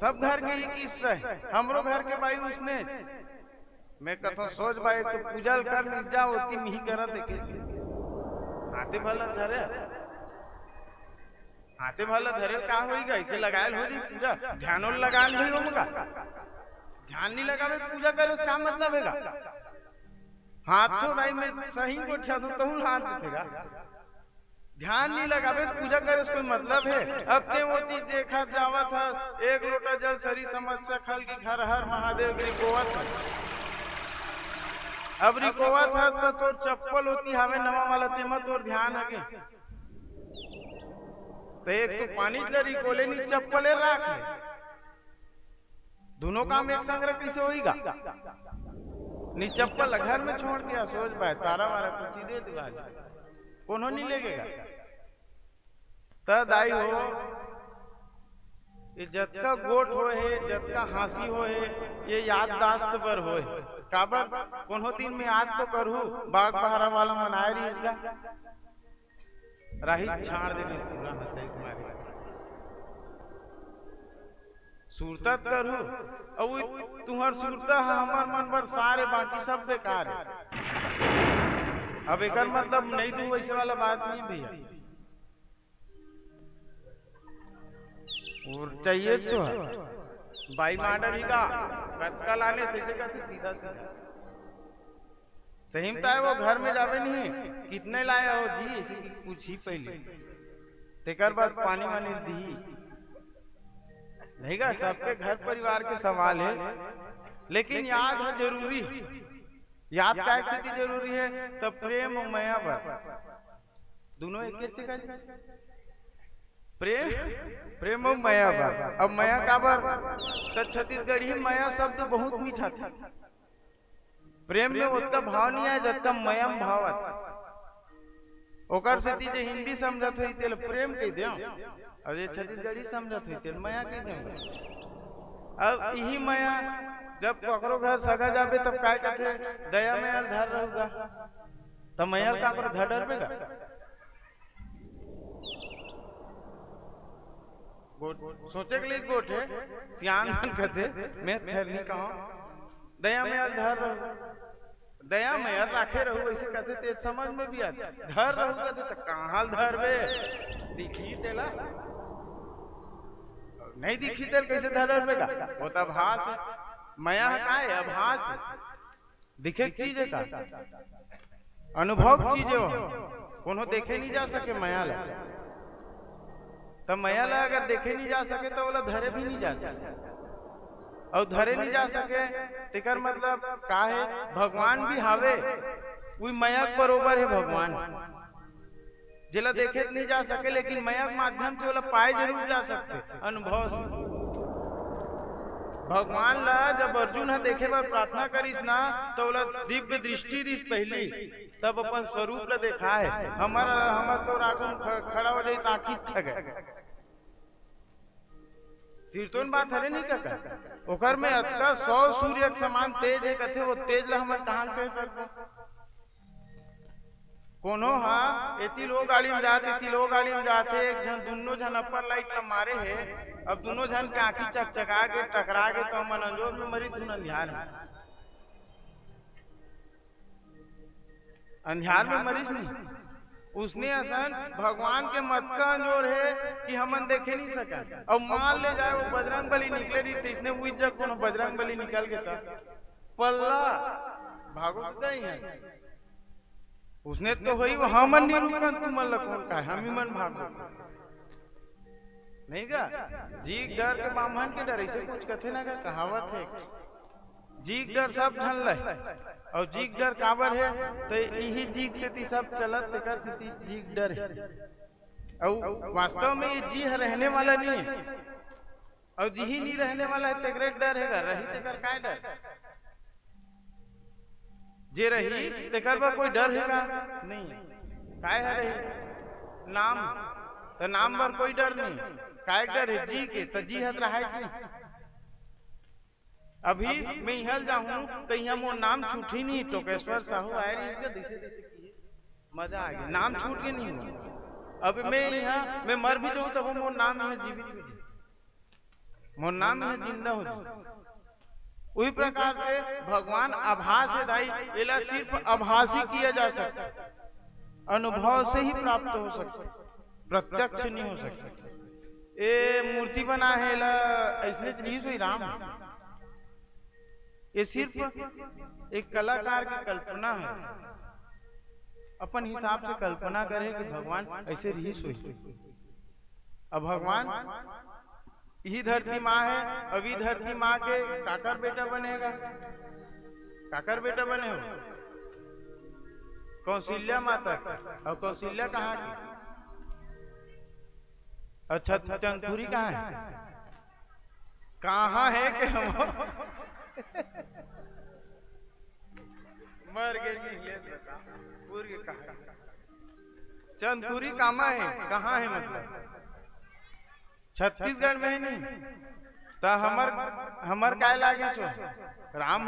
सब घर के ही किस्सा है हमरो घर के भाई उसने मैं कथा सोच भाई तो पूजल कर नहीं जाओ तीन ही करा देखे हाथे भला धरे हाथे भला धरे का होएगा ऐसे लगायल हो जी पूजा ध्यानों लगान भी होगा ध्यान नहीं लगावे पूजा करे उसका मतलब हैगा हाथों भाई में सही को ठा तो हाथ देगा ध्यान नहीं लगावे पूजा करे उसका मतलब है अब ते वो चीज देखा जावा था एक लोटा जल सरी समस्या खल की घर हर महादेव की गोवा था अब रिकोवा था तो तोर चप्पल होती हमें नवा वाला तेमा तोर ध्यान है तो एक तो पानी चले रिकोले नहीं चप्पले राख ले दोनों काम एक संग कैसे होएगा नी चप्पल घर में छोड़ दिया सोच पाए तारा वारा कुछ दे दिया कौन नहीं लेगेगा तद आई हो जत का गोट हो है जत का हासी हो है ये याददाश्त पर हो है काबर कौन दिन में याद तो करू बाग बहारा वाला मनाए रही इसका राही छाड़ देने पूरा हंसे तुम्हारे सूरता करू और तुम्हार सूरता है हमार मन पर सारे बाकी सब बेकार है। अब एक मतलब नहीं तू वैसे वाला बात नहीं भैया और चाहिए तो बाई माडर ही का कल आने से कहते सीधा सीधा सही है वो घर में जावे नहीं कितने लाया हो जी इसी की कुछ ही पहले तेकर बाद पानी वानी दी नहीं का सबके घर परिवार के सवाल है लेकिन याद है जरूरी याद क्या स्थिति जरूरी है तब प्रेम और माया पर दोनों एक जगह प्रेम प्रेम और माया पर अब माया का बर तो छत्तीसगढ़ी माया शब्द बहुत मीठा था प्रेम में उतना भाव नहीं है जितना मयम भाव आता ओकर से जे हिंदी समझत हुई तेल प्रेम कह दे और ये छत्तीसगढ़ी समझत हुई तेल माया कह दे। अब यही माया जब ककरो घर सगा जाबे तब काय कहते दया में धर रहूगा तब माया का पर धर डरबेगा सोचे के लिए गोट है सियान मन कहते मैं ठहरनी कहूं दया में धर रहू दया में राखे रहू ऐसे कहते तेज समझ में भी आता धर रहू कहते तो कहाँ धर बे दिखी तेला नहीं दिखी तेल कैसे धर बेगा वो तो आभास है माया का है आभास दिखे चीज है का अनुभव चीज है वो कोनो देखे नहीं जा सके माया ला तब माया ला अगर देखे नहीं जा सके तो बोला धरे भी नहीं जा सके और धरे नहीं जा सके तेकर मतलब का है भगवान भी हावे वही मयक बरोबर है भगवान जिला देखे नहीं जा सके लेकिन मयक माध्यम से बोला पाए जरूर जा सकते अनुभव से भगवान ला जब अर्जुन है देखे बार प्रार्थना करीस ना तो बोला दिव्य दृष्टि दी पहली तब अपन स्वरूप ला देखा है हमारा तो राखन खड़ा हो जाए ताकि छगे कीर्तन बात हरे नहीं का ओकर में अतका 100 सूर्य के समान तेज है कथे वो तेज ला हम कहां से सकबो कोनो हां एती लोग गाड़ी में जाते एक जन दोनों जन अपर लाइट ला मारे है अब दोनों जन के आंखी चकचका के टकरा के तो मन अंजोर में मरी धुन अंधियार में मरीज नहीं उसने असन भगवान के मत का अंजोर है कि हमन देखे नहीं सका और मान ले जाए वो बजरंग बली निकले रही तो इसने वही जग कोनो बजरंग बली निकल गया पल्ला भागवत नहीं है उसने तो वही हमन निरूपण तुमन लखन का हम ही मन भागो नहीं का जीक डर के बामहन के डर ऐसे कुछ कथे ना का कहावत है जीक डर सब झन ले और जीक डर काबर है तो यही जीक से ती सब चलत तेकर से ती जीक डर है और वास्तव में ये जी रहने वाला नहीं है और जी ही नहीं रहने वाला है तेकर डर है रही तेकर काय डर जे रही तेकर बा कोई डर हैगा नहीं काय है रही नाम तो नाम पर कोई डर नहीं काय डर है जी के तो जी हत रहा है अभी मैं यहाँ जाऊं तो यहाँ मोर नाम छूटी नहीं टोकेश्वर साहू आए दिसे किए मजा आ गया नाम छूट के नहीं हुआ अब मैं यहाँ मैं मर भी जाऊं तब मोर नाम यहाँ जीवित हो जाए मोर नाम यहाँ जिंदा हो जाए उसी प्रकार से भगवान आभास है दाई एला सिर्फ आभास ही किया जा सकता अनुभव से ही प्राप्त हो सकता प्रत्यक्ष नहीं हो सकता ये मूर्ति बना है एला ऐसने नहीं सोई राम ये सिर्फ एक कलाकार की कल्पना है अपन हिसाब से कल्पना करे कि भगवान ऐसे रही सोई अब भगवान यही धरती माँ है अभी धरती माँ के काकर बेटा बनेगा काकर बेटा बने हो कौशल्या माता और कौशल्या कहाँ की अच्छा चंदपुरी कहाँ है कहाँ है कि हम मर गए चंदपुरी कामा है कहाँ है मतलब छत्तीसगढ़ में ही नहीं तो हमर काय लागे सो राम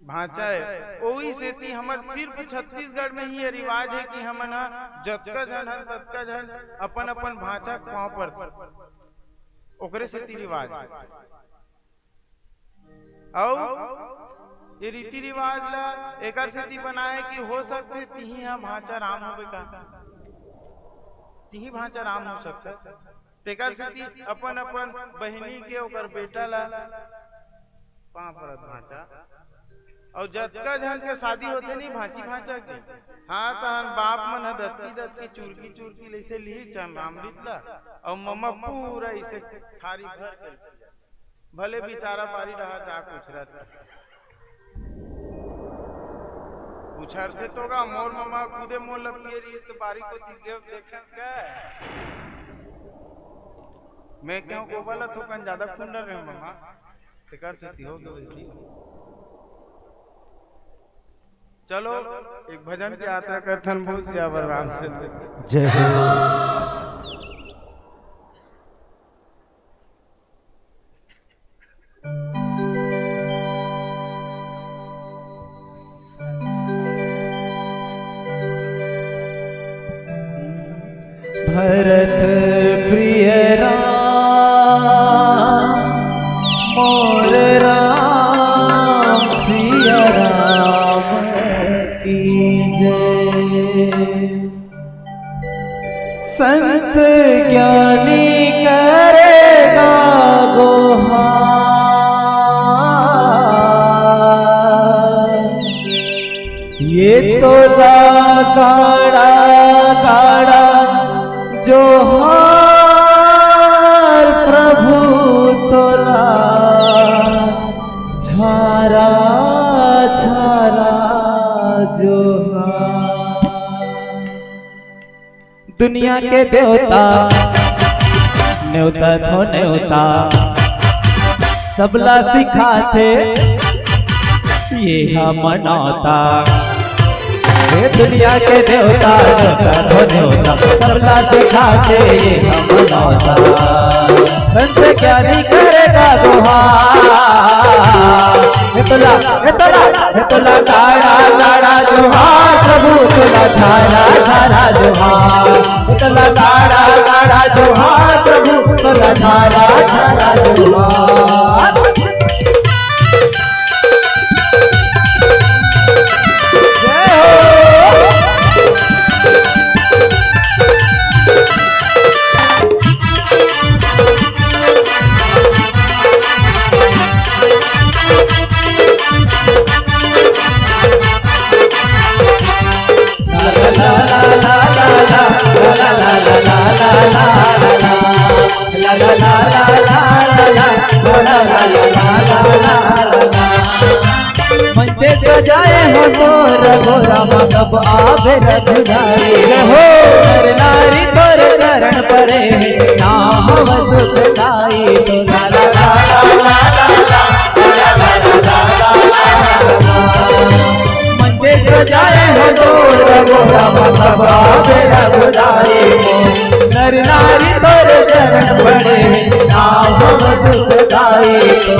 भांचा है वही से थी हमर सिर्फ छत्तीसगढ़ में ही ये रिवाज है कि हम ना जतका जन है ततका जन अपन अपन भांचा पाँव पर ओकरे से रिवाज और ये रीति रिवाज ला एकर से बनाए कि हो सकते तिही हम भांचा राम होबे का तिही भांचा राम हो सकता तेकर से अपन अपन बहनी के ओकर बेटा ला पाँव पर भांचा और जतका जन के शादी होते नहीं भांची भांचा के हाँ तहन बाप मन दत्ती दत्ती चुरकी चुरकी ऐसे ली अमृत ला और मम्मा पूरा ऐसे थारी भर के भले बेचारा पारी रहा जा कुछ रहता पूछर थे तो का मोर मम्मा कूदे मोर लपिए रही तो बारी को देखे क्या मैं क्यों को बोला तो कन ज्यादा खुंडर रहे मम्मा कर सकती हो गई। चलो एक भजन की यात्रा करथन बहुत सियावर रामचंद्र जय हो। भरत प्रिय राम मोर राम सिया राम की जय। संत ज्ञानी करेगा गोहार ये तो काड़ा काड़ा जोहार प्रभु तोला झारा झारा जोहार। दुनिया के देवता न्योता थो न्योता सबला सिखाते ये हम मनौता। ये दुनिया के देवता न्योता सबला सिखाते ये हम मनौता। संत ज्ञानी करेगा दोहार हेतला हेतला हेतला गाड़ा गाड़ा जोहार प्रभु तोला झारा झारा जोहार। हेतला गाड़ा गाड़ा जोहार प्रभु तोला झारा झारा जोहार। मंचे सजाए हो गोर गोरा कब आवे रघुराई हो। नर नारी तोर चरण परे नाम वसुदाई तो ला ला ला ला ला। मंचे सजाए हो गोर गोरा कब आवे रघुराई हो। नर नारी तोर चरण परे नाम वसुदाई तो।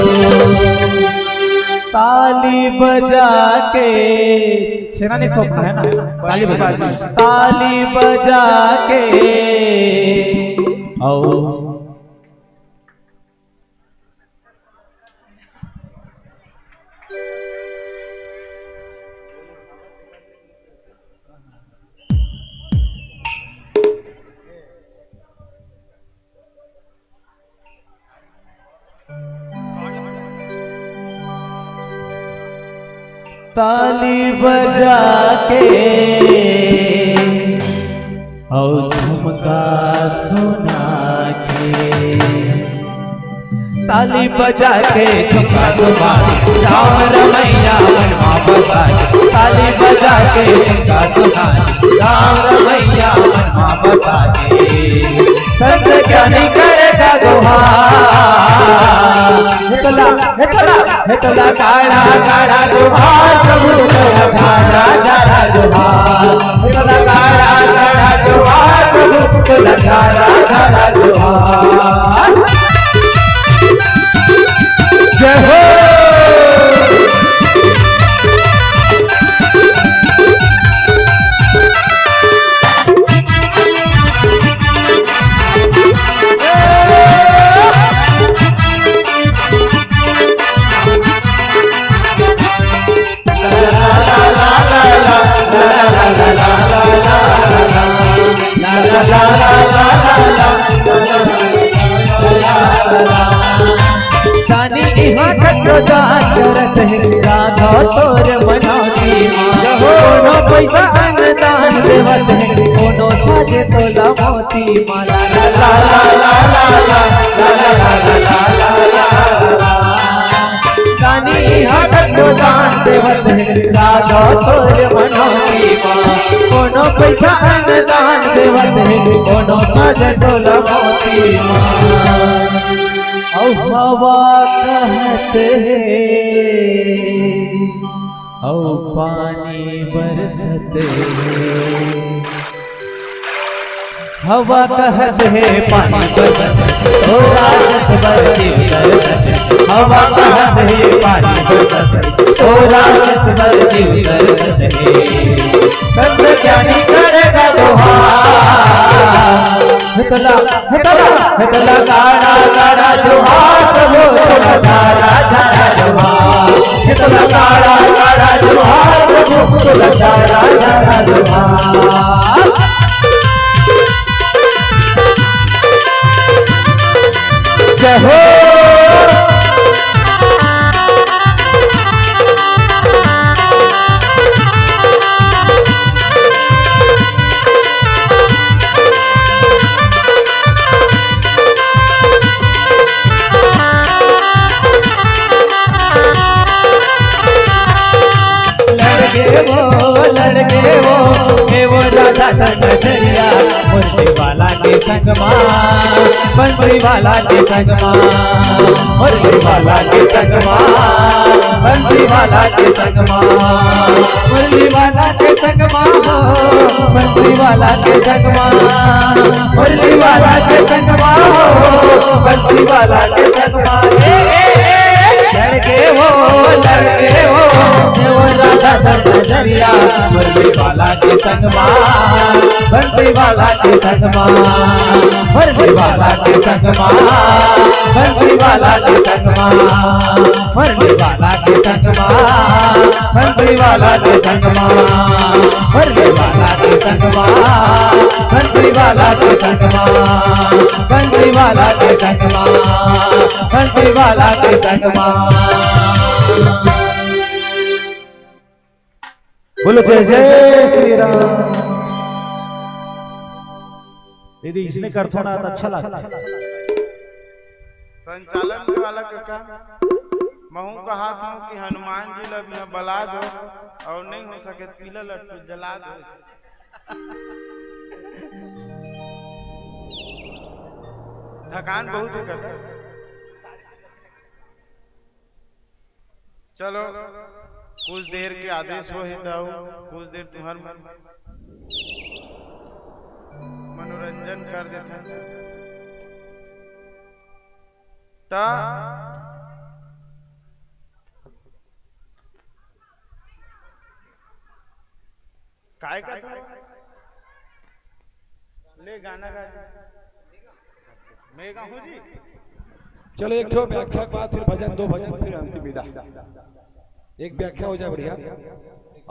ताली बजा के छेना नहीं थोपना है ना ताली बजा के आओ ताली बजा के और झुमका सुना के। ताली बजा के झुमका सुना राम रमैया वनमा बसा के। ताली बजा के झुमका सुना राम रमैया वनमा बसा के। संत ज्ञानी करेगा दोहार हेतला हेतला हेतला गाड़ा गाड़ा जोहार प्रभु तोला झारा झारा जोहार। हेतला गाड़ा गाड़ा जोहार प्रभु तोला झारा झारा जोहार। जय हो देवत है राधा तोर मनौती माँ कोनो पैसा अनुदान देवत है कोनो साजे तोला मोती माँ ला ला ला ला ला ला ला ला ला ला ला दानी हाथ दान देवत है राधा तोर मनौती माँ कोनो पैसा अनुदान देवत है कोनो साजे तोला मोती माँ औ हवा कहते औ पानी बरसते हवा कहते पानी बरसते ओ राजस बरती बरसते हवा कहते पानी बरसते ओ राजस बरती बरसते संत ज्ञानी करेगा दोहार हितला गाड़ा गाड़ा जुहार वो तोला झारा झारा जुहार हितला गाड़ा गाड़ा जुहार वो तोला झारा झारा जुहार जय हो लड़के वो राधा नजरिया बंसी वाला के संग माँ बंसी वाला के संग माँ मुरली वाला के संग माँ बंसी वाला के संग माँ मुरली वाला के संग माँ बंसी वाला के संग माँ मुरली वाला के संग माँ बंसी वाला के संग माँ लड़के हो वो राधा नजरिया मुरली वाला के संग माँ बंसी वाला के संग माँ मुरली वाला के संग माँ बंसी वाला के संग माँ मुरली वाला के संग माँ बंसी वाला के संग माँ मुरली वाला के संग माँ बंसी वाला के संग माँ बंसी वाला के संग माँ बंसी वाला के संग माँ बोलो जय जय श्री राम। यदि इसने कर थोड़ा तो अच्छा लगता है। संचालन वाला काका महू कहा था कि हनुमान जी लब यहाँ बला दो और नहीं हो सके पीला लट्टू जला दो। थकान बहुत है काका। चलो कुछ देर के आदेश हो दाऊ कुछ देर तुम्हार मनोरंजन कर देता ता काय का ले गाना गा मैं गाऊं जी। चलो एक ठो व्याख्या के बाद फिर भजन दो भजन फिर अंतिम विदा। एक व्याख्या हो जाए बढ़िया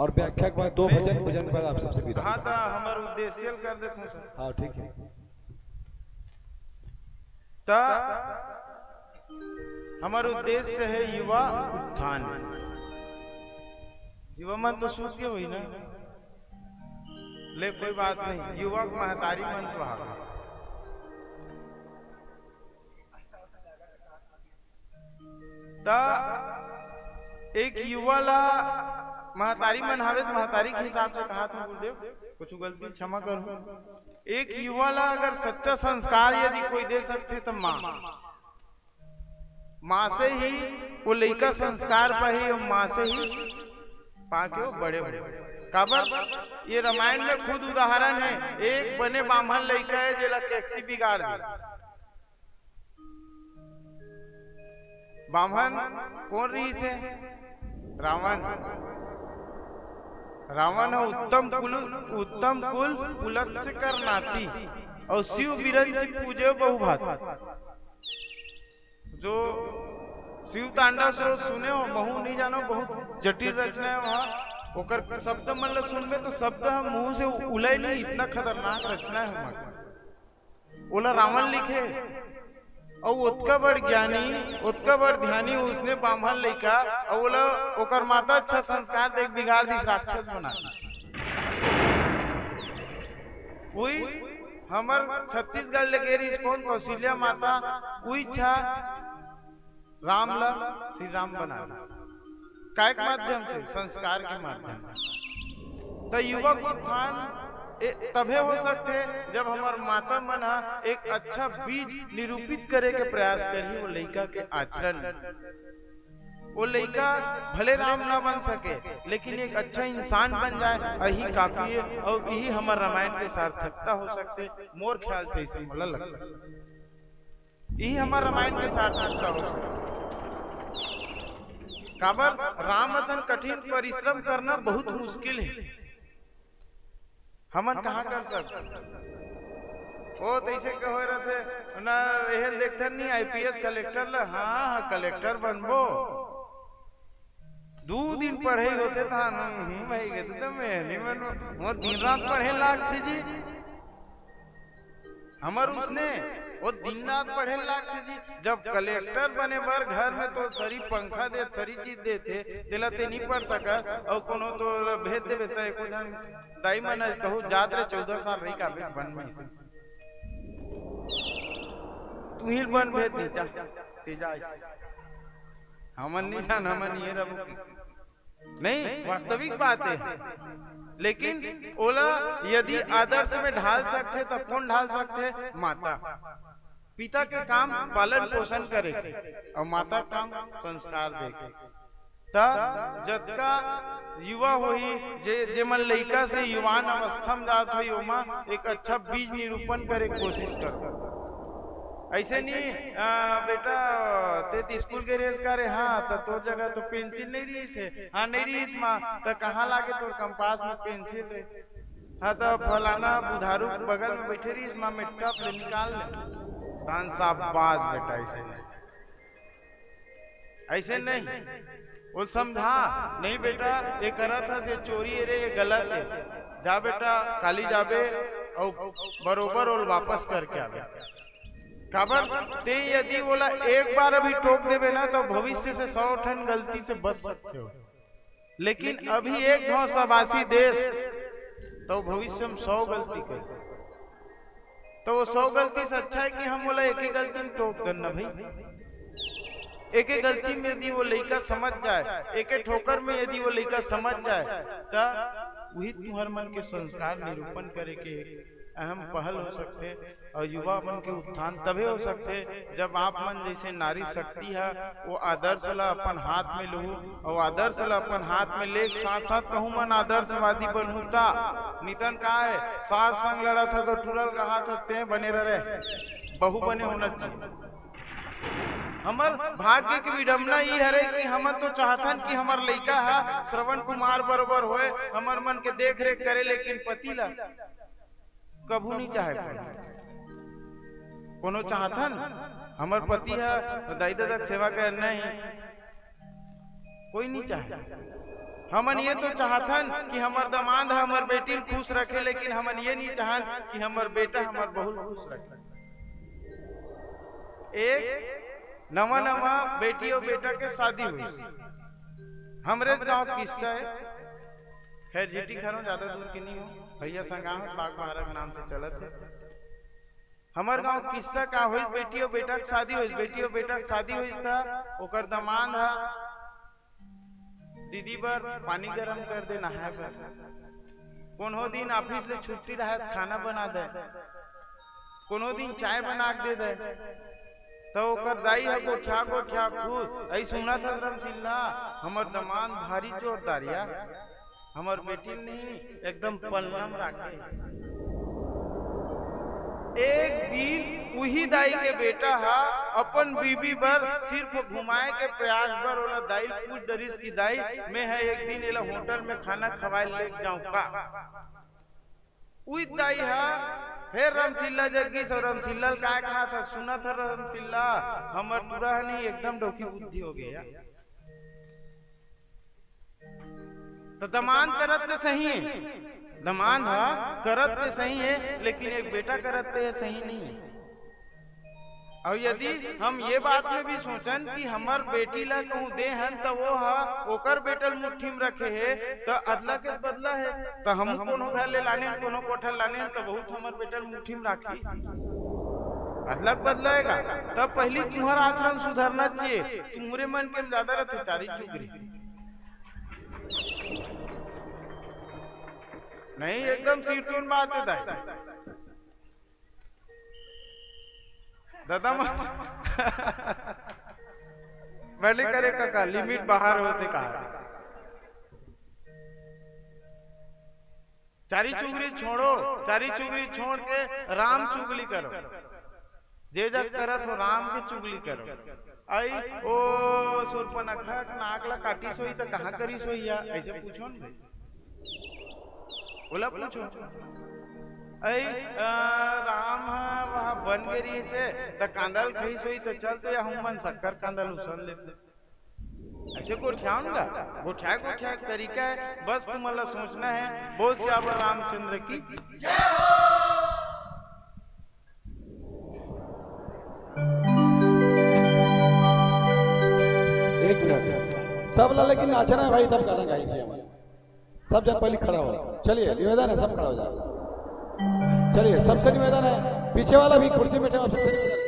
और व्याख्या के बाद दो भजन भजन के बाद आप सबसे विदा। हाँ तो हमारे उद्देश्य कर देते हैं सर। हाँ ठीक है। ता हमारा उद्देश्य है युवा उत्थान। युवा मन तो सूख गया वही ना ले कोई बात नहीं युवक महतारी मन सुहागा। ता एक युवा ला महतारी मन हावे महतारी के हिसाब से कहा था गुरुदेव कुछ गलती क्षमा करो। एक युवा ला अगर सच्चा संस्कार यदि कोई दे सकते तो माँ से ही वो लड़का संस्कार पाही और माँ से ही पाके वो बड़े बड़े काबर ये रामायण में खुद उदाहरण है। एक बने बामन लड़का है जेला कैक्सी बिगाड़ दे। बामन कौन रही से रावण। रावण है उत्तम कुल पुलत से कर नाती और शिव बिरंज पूजे बहुभात। जो शिव तांडव स्रोत सुने हो महू नहीं जानो बहुत जटिल रचना है वहाँ ओकर शब्द मतलब सुनबे तो शब्द मुंह से उलय नहीं इतना खतरनाक रचना है वहाँ। ओला रावण लिखे और उतका बड़ ज्ञानी उतका बड़ ध्यानी उसने बामहन लइका और बोला ओकर माता अच्छा संस्कार देख बिगाड़ दी राक्षस बना वही हमर छत्तीसगढ़ ले गेरी कौन कौशल्या माता वही इच्छा राम ला श्री राम बना काय के माध्यम से संस्कार के माध्यम से तो युवक उत्थान तभे हो सकते जब हमार माता मन एक अच्छा बीज निरूपित करे के प्रयास करी वो लड़का के आचरण वो लड़का भले राम ना बन सके लेकिन एक अच्छा इंसान बन जाए यही काफी है और यही हमारे रामायण की सार्थकता हो सकते मोर ख्याल से इसे मला लगता यही हमारे रामायण की सार्थकता हो सकती काबर राम असन कठिन परिश्रम करना बहुत मुश्किल है हमन कहाँ कर सकते वो तैसे कहो रहते ना यह देखते नहीं आईपीएस कलेक्टर ला हाँ कलेक्टर बनबो 2 दिन पढ़े होते था भाई कहते मैं वो दिन रात पढ़े लाग थे जी हमर उसने वो दिन रात पढ़े लाग थे जी जब कलेक्टर बने बर घर में तो सरी पंखा दे सरी चीज देते दिला ते नहीं पढ़ सका और कोनो तो भेज देवे तो एको जन दाई मन कहू जात रे 14 साल रही का बन में तू ही बन भेज दे जा तेजा हमन नहीं जान हमन ये रब नहीं वास्तविक बात है लेकिन ओला यदि आदर्श में ढाल सकते तो कौन ढाल सकते माता पिता के काम पालन पोषण करे और माता काम संस्कार दे जतका युवा होई जे मन लइका से युवान अवस्था में जात होई ओमा एक अच्छा बीज निरूपण करे कोशिश कर ऐसे नहीं बेटा ते स्कूल के रेस करे हाँ तो तोर जगह तो पेंसिल नहीं रही से हाँ नहीं रही माँ तो कहाँ लागे तोर कंपास में पेंसिल रे हाँ तो फलाना बुधारू बगल में बैठे रही माँ मिट्टा पे निकाल ले कान साफ बाज बेटा ऐसे नहीं वो समझा नहीं बेटा ये करा था से चोरी रे ये गलत है जा बेटा काली जाबे और बरोबर और वापस करके आवे काबर ते यदि बोला एक बार अभी टोक देवे ना तो भविष्य से 100 टन गलती से बच सकते हो लेकिन अभी एक गांव सबासी देश तो भविष्य में 100 गलती कर तो वो 100 गलती से अच्छा है कि हम बोला एक ही गलती में टोक देना भाई एक एक गलती में यदि वो लड़का समझ जाए एक एक ठोकर में यदि वो लड़का समझ जाए तो वही तुम्हारे मन के संस्कार निरूपण करे के अहम पहल हो सकते और युवा मन के उत्थान तभी हो सकते जब आप मन जैसे नारी शक्ति है वो आदर्श ला अपन हाथ में लू और आदर्श ला अपन हाथ में ले साथ साथ कहूँ मन आदर्शवादी बनूता नितन का है सास संग लड़ा था तो टूरल कहा था ते बने रहे बहु बने होना चाहिए हमर भाग्य की विडम्बना ये है कि हम तो चाहतन कि हमार लड़का है श्रवण कुमार बरोबर होए हमार मन के देख रेख करे लेकिन पति ला कभू नहीं चाहे कोनो चाहतन हमार पति है दाई दादा सेवा करना ही कोई नहीं चाहे हमन ये तो चाहतन कि हमार दामाद है हमार बेटी खुश रखे लेकिन हमन ये नहीं चाहत कि हमार बेटा हमार बहू खुश रखे एक नवा नवा बेटी और बेटा के शादी हुई हमरे गांव किस्सा है खैर जेटी खरों ज्यादा दूर की नहीं हो भैया संगाह बाग महाराज नाम से चलत है हमार गांव किस्सा का हुई बेटी और बेटा की शादी हुई बेटी और बेटा की शादी हुई था ओकर दामाद है दीदी बर पानी गरम कर दे नहाए बर कोनो दिन ऑफिस ले छुट्टी रहे खाना बना दे कोनो दिन चाय बना के दे दे तो ओकर दाई है गोठिया खुद ऐ सुना था रमसिल्ला हमर दमान भारी जोरदारिया हमर बेटी नहीं एकदम पलनम राखे एक दिन वही दाई के बेटा है अपन बीबी बर सिर्फ घुमाए के प्रयास बर ओला दाई पूछ डरिस की दाई मैं है एक दिन एला होटल में खाना खवाए ले जाऊं का उई दाई है फिर रमसिल्ला जग्गीस और रमसिल्ला का कहा था सुना था रमसिल्ला हमर पूरा नहीं एकदम डोकी बुद्धि हो गया तो दमान करत तो सही है दमान है करत तो सही है लेकिन एक बेटा करत तो सही नहीं है और यदि हम ये बात में भी सोचन कि हमार बेटी ला कहूँ दे हन तो वो ओकर बेटल मुट्ठी में रखे है तो अदला के बदला है तो हम कोनो घर ले लाने कोनो कोठल लाने तो बहुत हमार बेटल मुट्ठी में राखी अदला बदलाएगा तब पहली तुम्हारा आचरण सुधरना चाहिए। तुम्हारे मन के ज्यादा रहते चारी चुगरी नहीं एकदम सिरतून बात है दादा पहले करे काका लिमिट बाहर होते कहा चारी चुगली छोड़ो चारी चुगली छोड़ के राम चुगली करो जे जग करत हो राम के चुगली करो आई ओ सुरपनखा नाकला काटी सोई तो कहाँ करी सोई या ऐसे पूछो न बोला पूछो ऐ राम वहाँ बन गई से तो कांदल खई सोई तो चल तो या हम मन शक्कर कांदल उसन लेते ऐसे गोठ्याऊंगा गोठ्या तरीका है बस तुम्हारा सोचना है। बोल श्यावर रामचंद्र की एक मिनट सब ला लेकिन नाचना है भाई तब गाना गाएंगे हमारे सब जन पहले खड़ा हो। चलिए निवेदन है सब खड़ा हो जाए। चलिए सबसे निवेदन है पीछे वाला भी कुर्सी बैठे आप सबसे निवेदन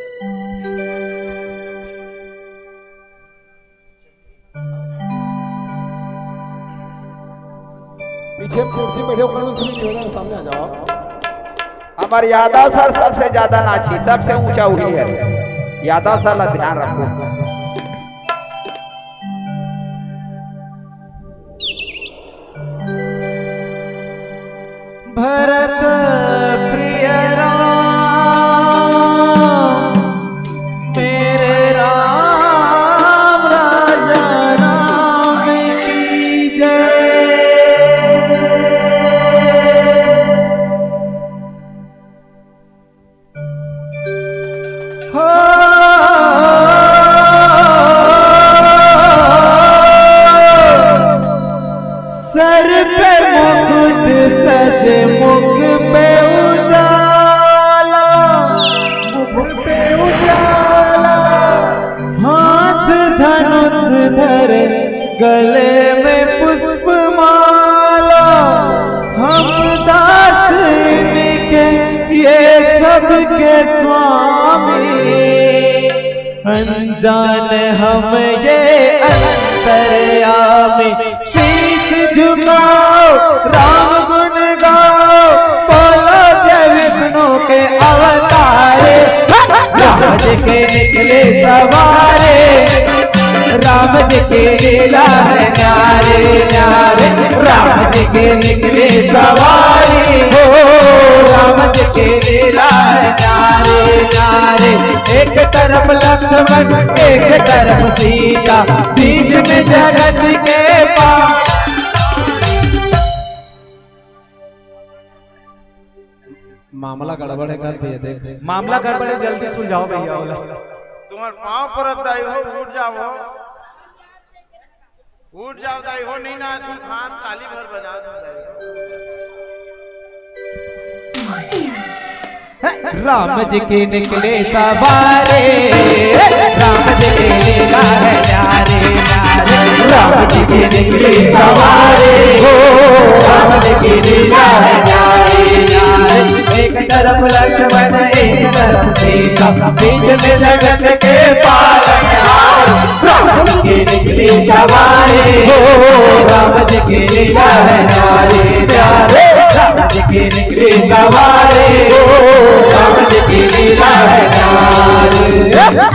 पीछे कुर्सी बैठे हो उनसे भी निवेदन है सामने आ जाओ। हमारे यादव सर सबसे ज्यादा नाची सबसे ऊंचा हुई है यादव सर ला ध्यान रखो। भरत प्रिय राम मेरे राम राजा राम की जय। हो सर पे मुकुट सजे मुख पे उजाला हाथ धनुष धरे गले में पुष्प माला हम दास इनके ये सबके स्वामी अनजान हम ये अंतर्यामी शीश झुकाओ राम गुण गाओ बोलो जय विष्णु के अवतारे राम जी के निकले सवारे राम जी के लीला है न्यारे न्यारे राम जी के निकले सवारी हो राम जी के लीला है न्यारे न्यारे एक तरफ लक्ष्मण एक तरफ सीता बीच में जगत के पास मामला गड़बड़ है कर दिए देख मामला गड़बड़ है जल्दी सुलझाओ भैया। तुम्हारे पाँव पर दाई हो उठ जाओ दाई हो नहीं ना छू थान ताली भर बजा दो राम जी के निकले सवारे राम जी के लीला है न्यारे न्यारे राम जी के निकले सवारे हो राम जी की लीला है न्यारे न्यारे एक तरफ लक्ष्मण एक तरफ सीता बीच में जगत के पालनहार राम जी के निकले सवारे हो राम जी की लीला है न्यारे न्यारे राम जी के निकले सवारे हो राम जी की लीला है न्यारे।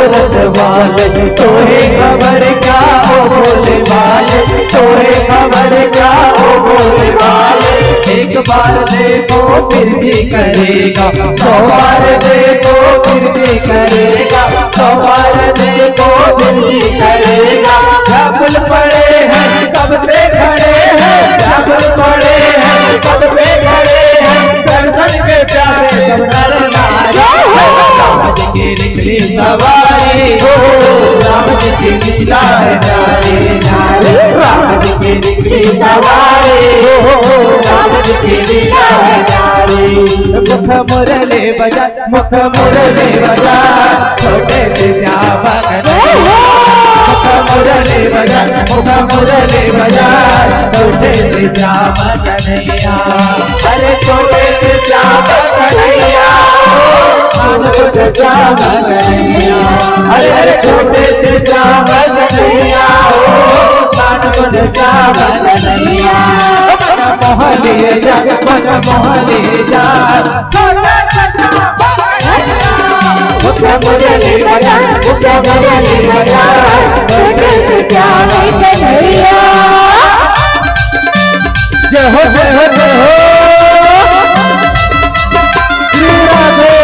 रखवाले, तोहे खबर क्या ओ भोले वाले, तोहे खबर क्या ओ भोले वाले। एक बार देखो फिर भी करेगा, 100 बार देखो फिर भी करेगा, 100 बार देखो फिर भी करेगा। व्याकुल पड़े हैं कब से खड़े हैं, व्याकुल पड़े हैं कब से खड़े हैं, दर्शन के प्यारे सब नर नारी। राम जी की निकली सवारी हो, राम जी की लीला है नारी नारी। राम जी की निकली सवारी हो, राम जी की लीला है नारी। मुख मुरली बजा, मुख मुरली बजा, छोटे से श्याम कन्हैया। मुख मुरली बजा, मुख मुरली बजा, छोटे से श्याम कन्हैया। अरे छोटे से श्याम कन्हैया, छोटे श्याम कन्हैया। अरे अरे छोटे से श्याम कन्हैया, छोटे श्याम कन्हैया। मन मोहलिए जा, मन मोहलिए जा, मुख मुरली बजा, मुख मुरली बजा, छोटे से श्याम कन्हैया। जय हो जय हो जय हो श्री राधे।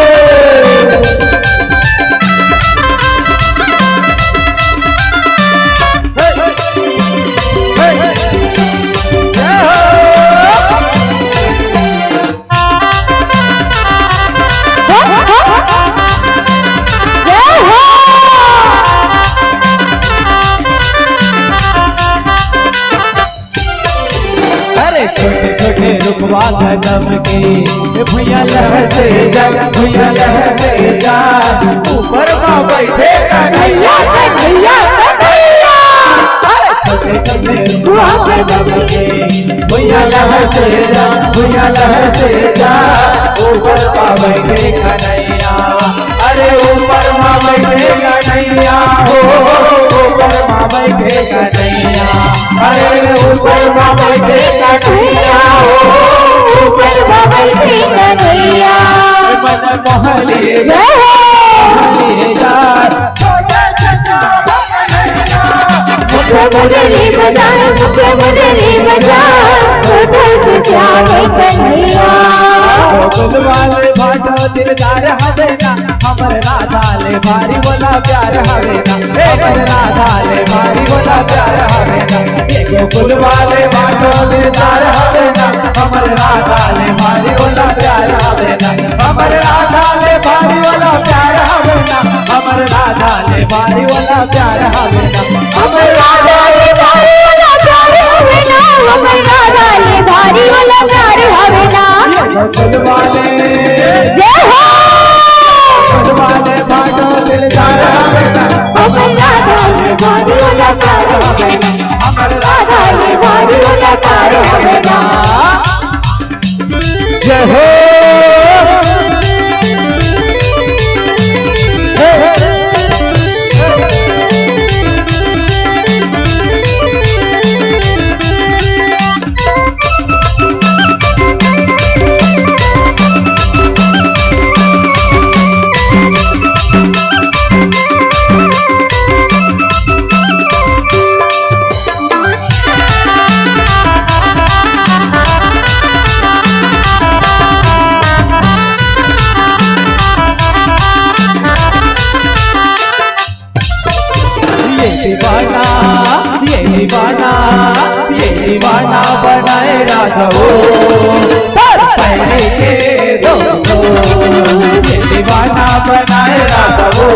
छोटे छोटे रुकवा कदम के भैया लहसे जा, भैया लहसे जा, ऊपर माँ बैठे कन्हैया कन्हैया कन्हैया। छोटे छोटे रुकवा कदम के भैया लहसे जा, भैया लहसे जा, ऊपर माँ बैठे कन्हैया। अरे ऊपर माँ बैठे कन्हैया हो, ऊपर माँ बैठे कन्हैया। अरे ऊपर माँ बैठे कन्हैया हो, ऊपर माँ बैठे कन्हैया। मन मोहलिए जा, मोहलिए जा, छोटे से श्याम कन्हैया। मुख मुरली बजा, मुख मुरली बजा, छोटे से श्याम कन्हैया। गोकुल वाले बाटो दिलदार हवेना, हमर राधा ले भारी बोला प्यार हवेना, हमर राधा ले भारी बोला प्यार हवेना। गोकुल वाले बाटो दिलदार हवेना, हमर राधा ले भारी बोला प्यार हवेना, हमर राधा ले भारी बोला प्यार हवेना, हमर राधा ले भारी बोला प्यार हवेना, हमर राधा ले भारी बोला प्यार हवेना, हमर राधा ले भारी बोला प्यार हवेना। गोकुल वाले जय हो, गोकुल वाले बाटो दिलदार हवेना, हमर राधा ले भारी बोला प्यार हवेना, हमर राधा ले भारी बोला प्यार हवेना। जय हो दीवाना बनाए राघवो, पहले के दो दीवाना बनाए राघवो,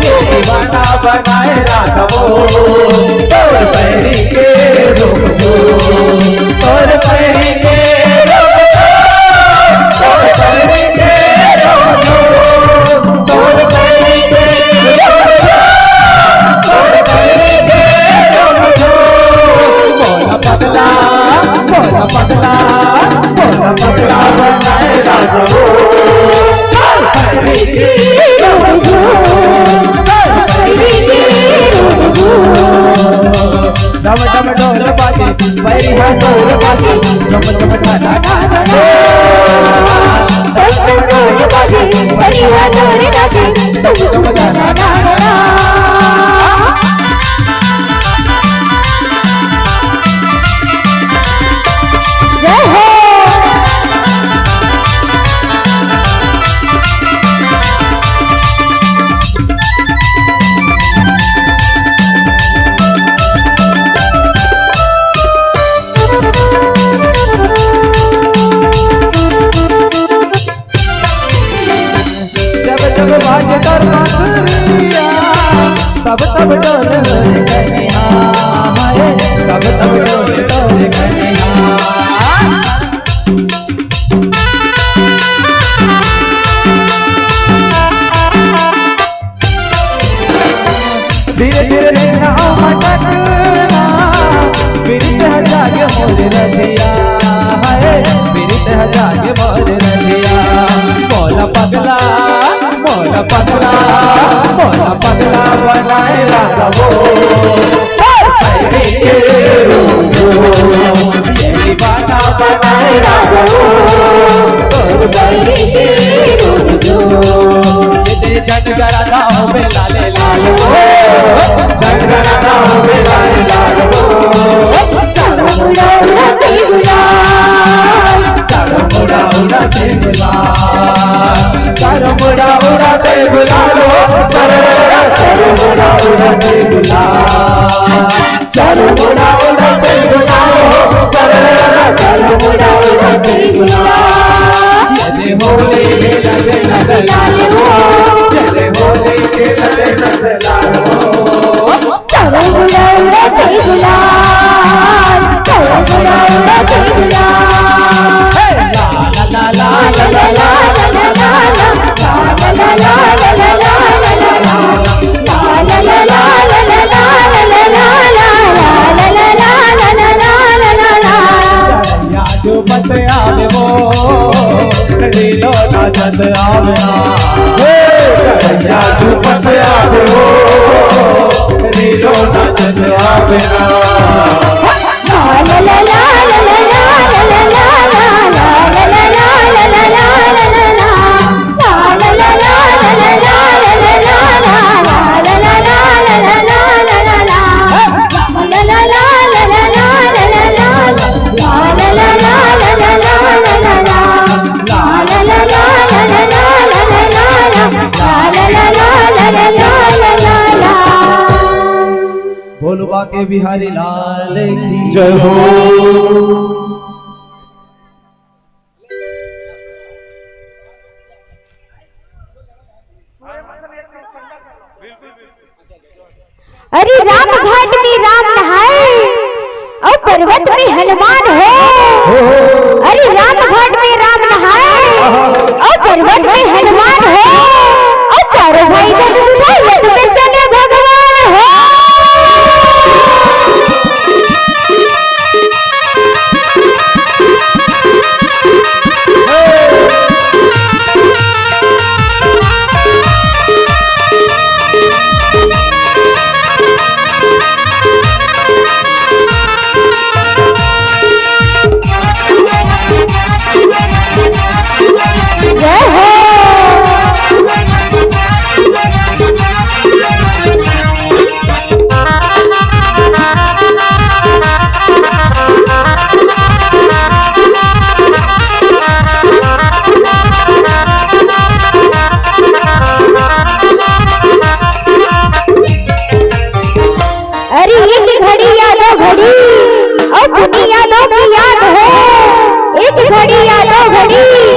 दीवाना बनाए राघवो। तोर पहले के दो, तोर पहले के दो, तोर पहले के दो, तोर पहले के दो, तोर पहले के दो। बोला पगला, बोला पगला, बोला पगला बनाए राघवो, डम डम डोल बाजे, बैरी ढोल बाजे, चम चम ठाठा ठाठा। ढोल बाजे बढ़िया ढोल बाजे झुम झुम गाना गाना जय हो जब बाजे कर बांसुरिया तब तब डोले कन्हैया हाय तब तब डोले कन्हैया धीरे धीरे नाव मटकना बिरत जागे मोर रतिया हाय बिरत जागे मोर रतिया मोला पगला बनाए राधा वो दीवाना बनाए राधा ये जनगणना हो बे लाले लाल वो जनगणना हो बे लाले लाल वो चलो मुड़ा उड़ाते गुलाल चलो मुड़ा उड़ाते गुलाल चलो मुड़ा उड़ाते गुलाल चलो मुड़ा उड़ाते गुलाल चलो मुड़ा उड़ाते गुलाल चलो मुड़ा उड़ाते गुलाल ये होली के लगे लगे लाल हो ये होली के लगे लगे लाल हो चलो मुड़ा उड़ाते गुलाल चलो मुड़ा उड़ाते गुलाल ला ला ला ला ला जो मत आवे वो लीलो ना जद आवे ना जो मत आवे वो लीलो ना जद आवे ना ला ला ला ला ला ला ला ला बोलबा के बिहारी लाल की जय हो। अरे राम घाट में राम नहाए और पर्वत में हनुमान हो। अरे राम घाट में राम नहाए और पर्वत में हनुमान हो और चारों भाई जग में चले भगवान हो। अरे एक घड़ी या दो घड़ी और दुनिया लोग याद हो। एक घड़ी या दो घड़ी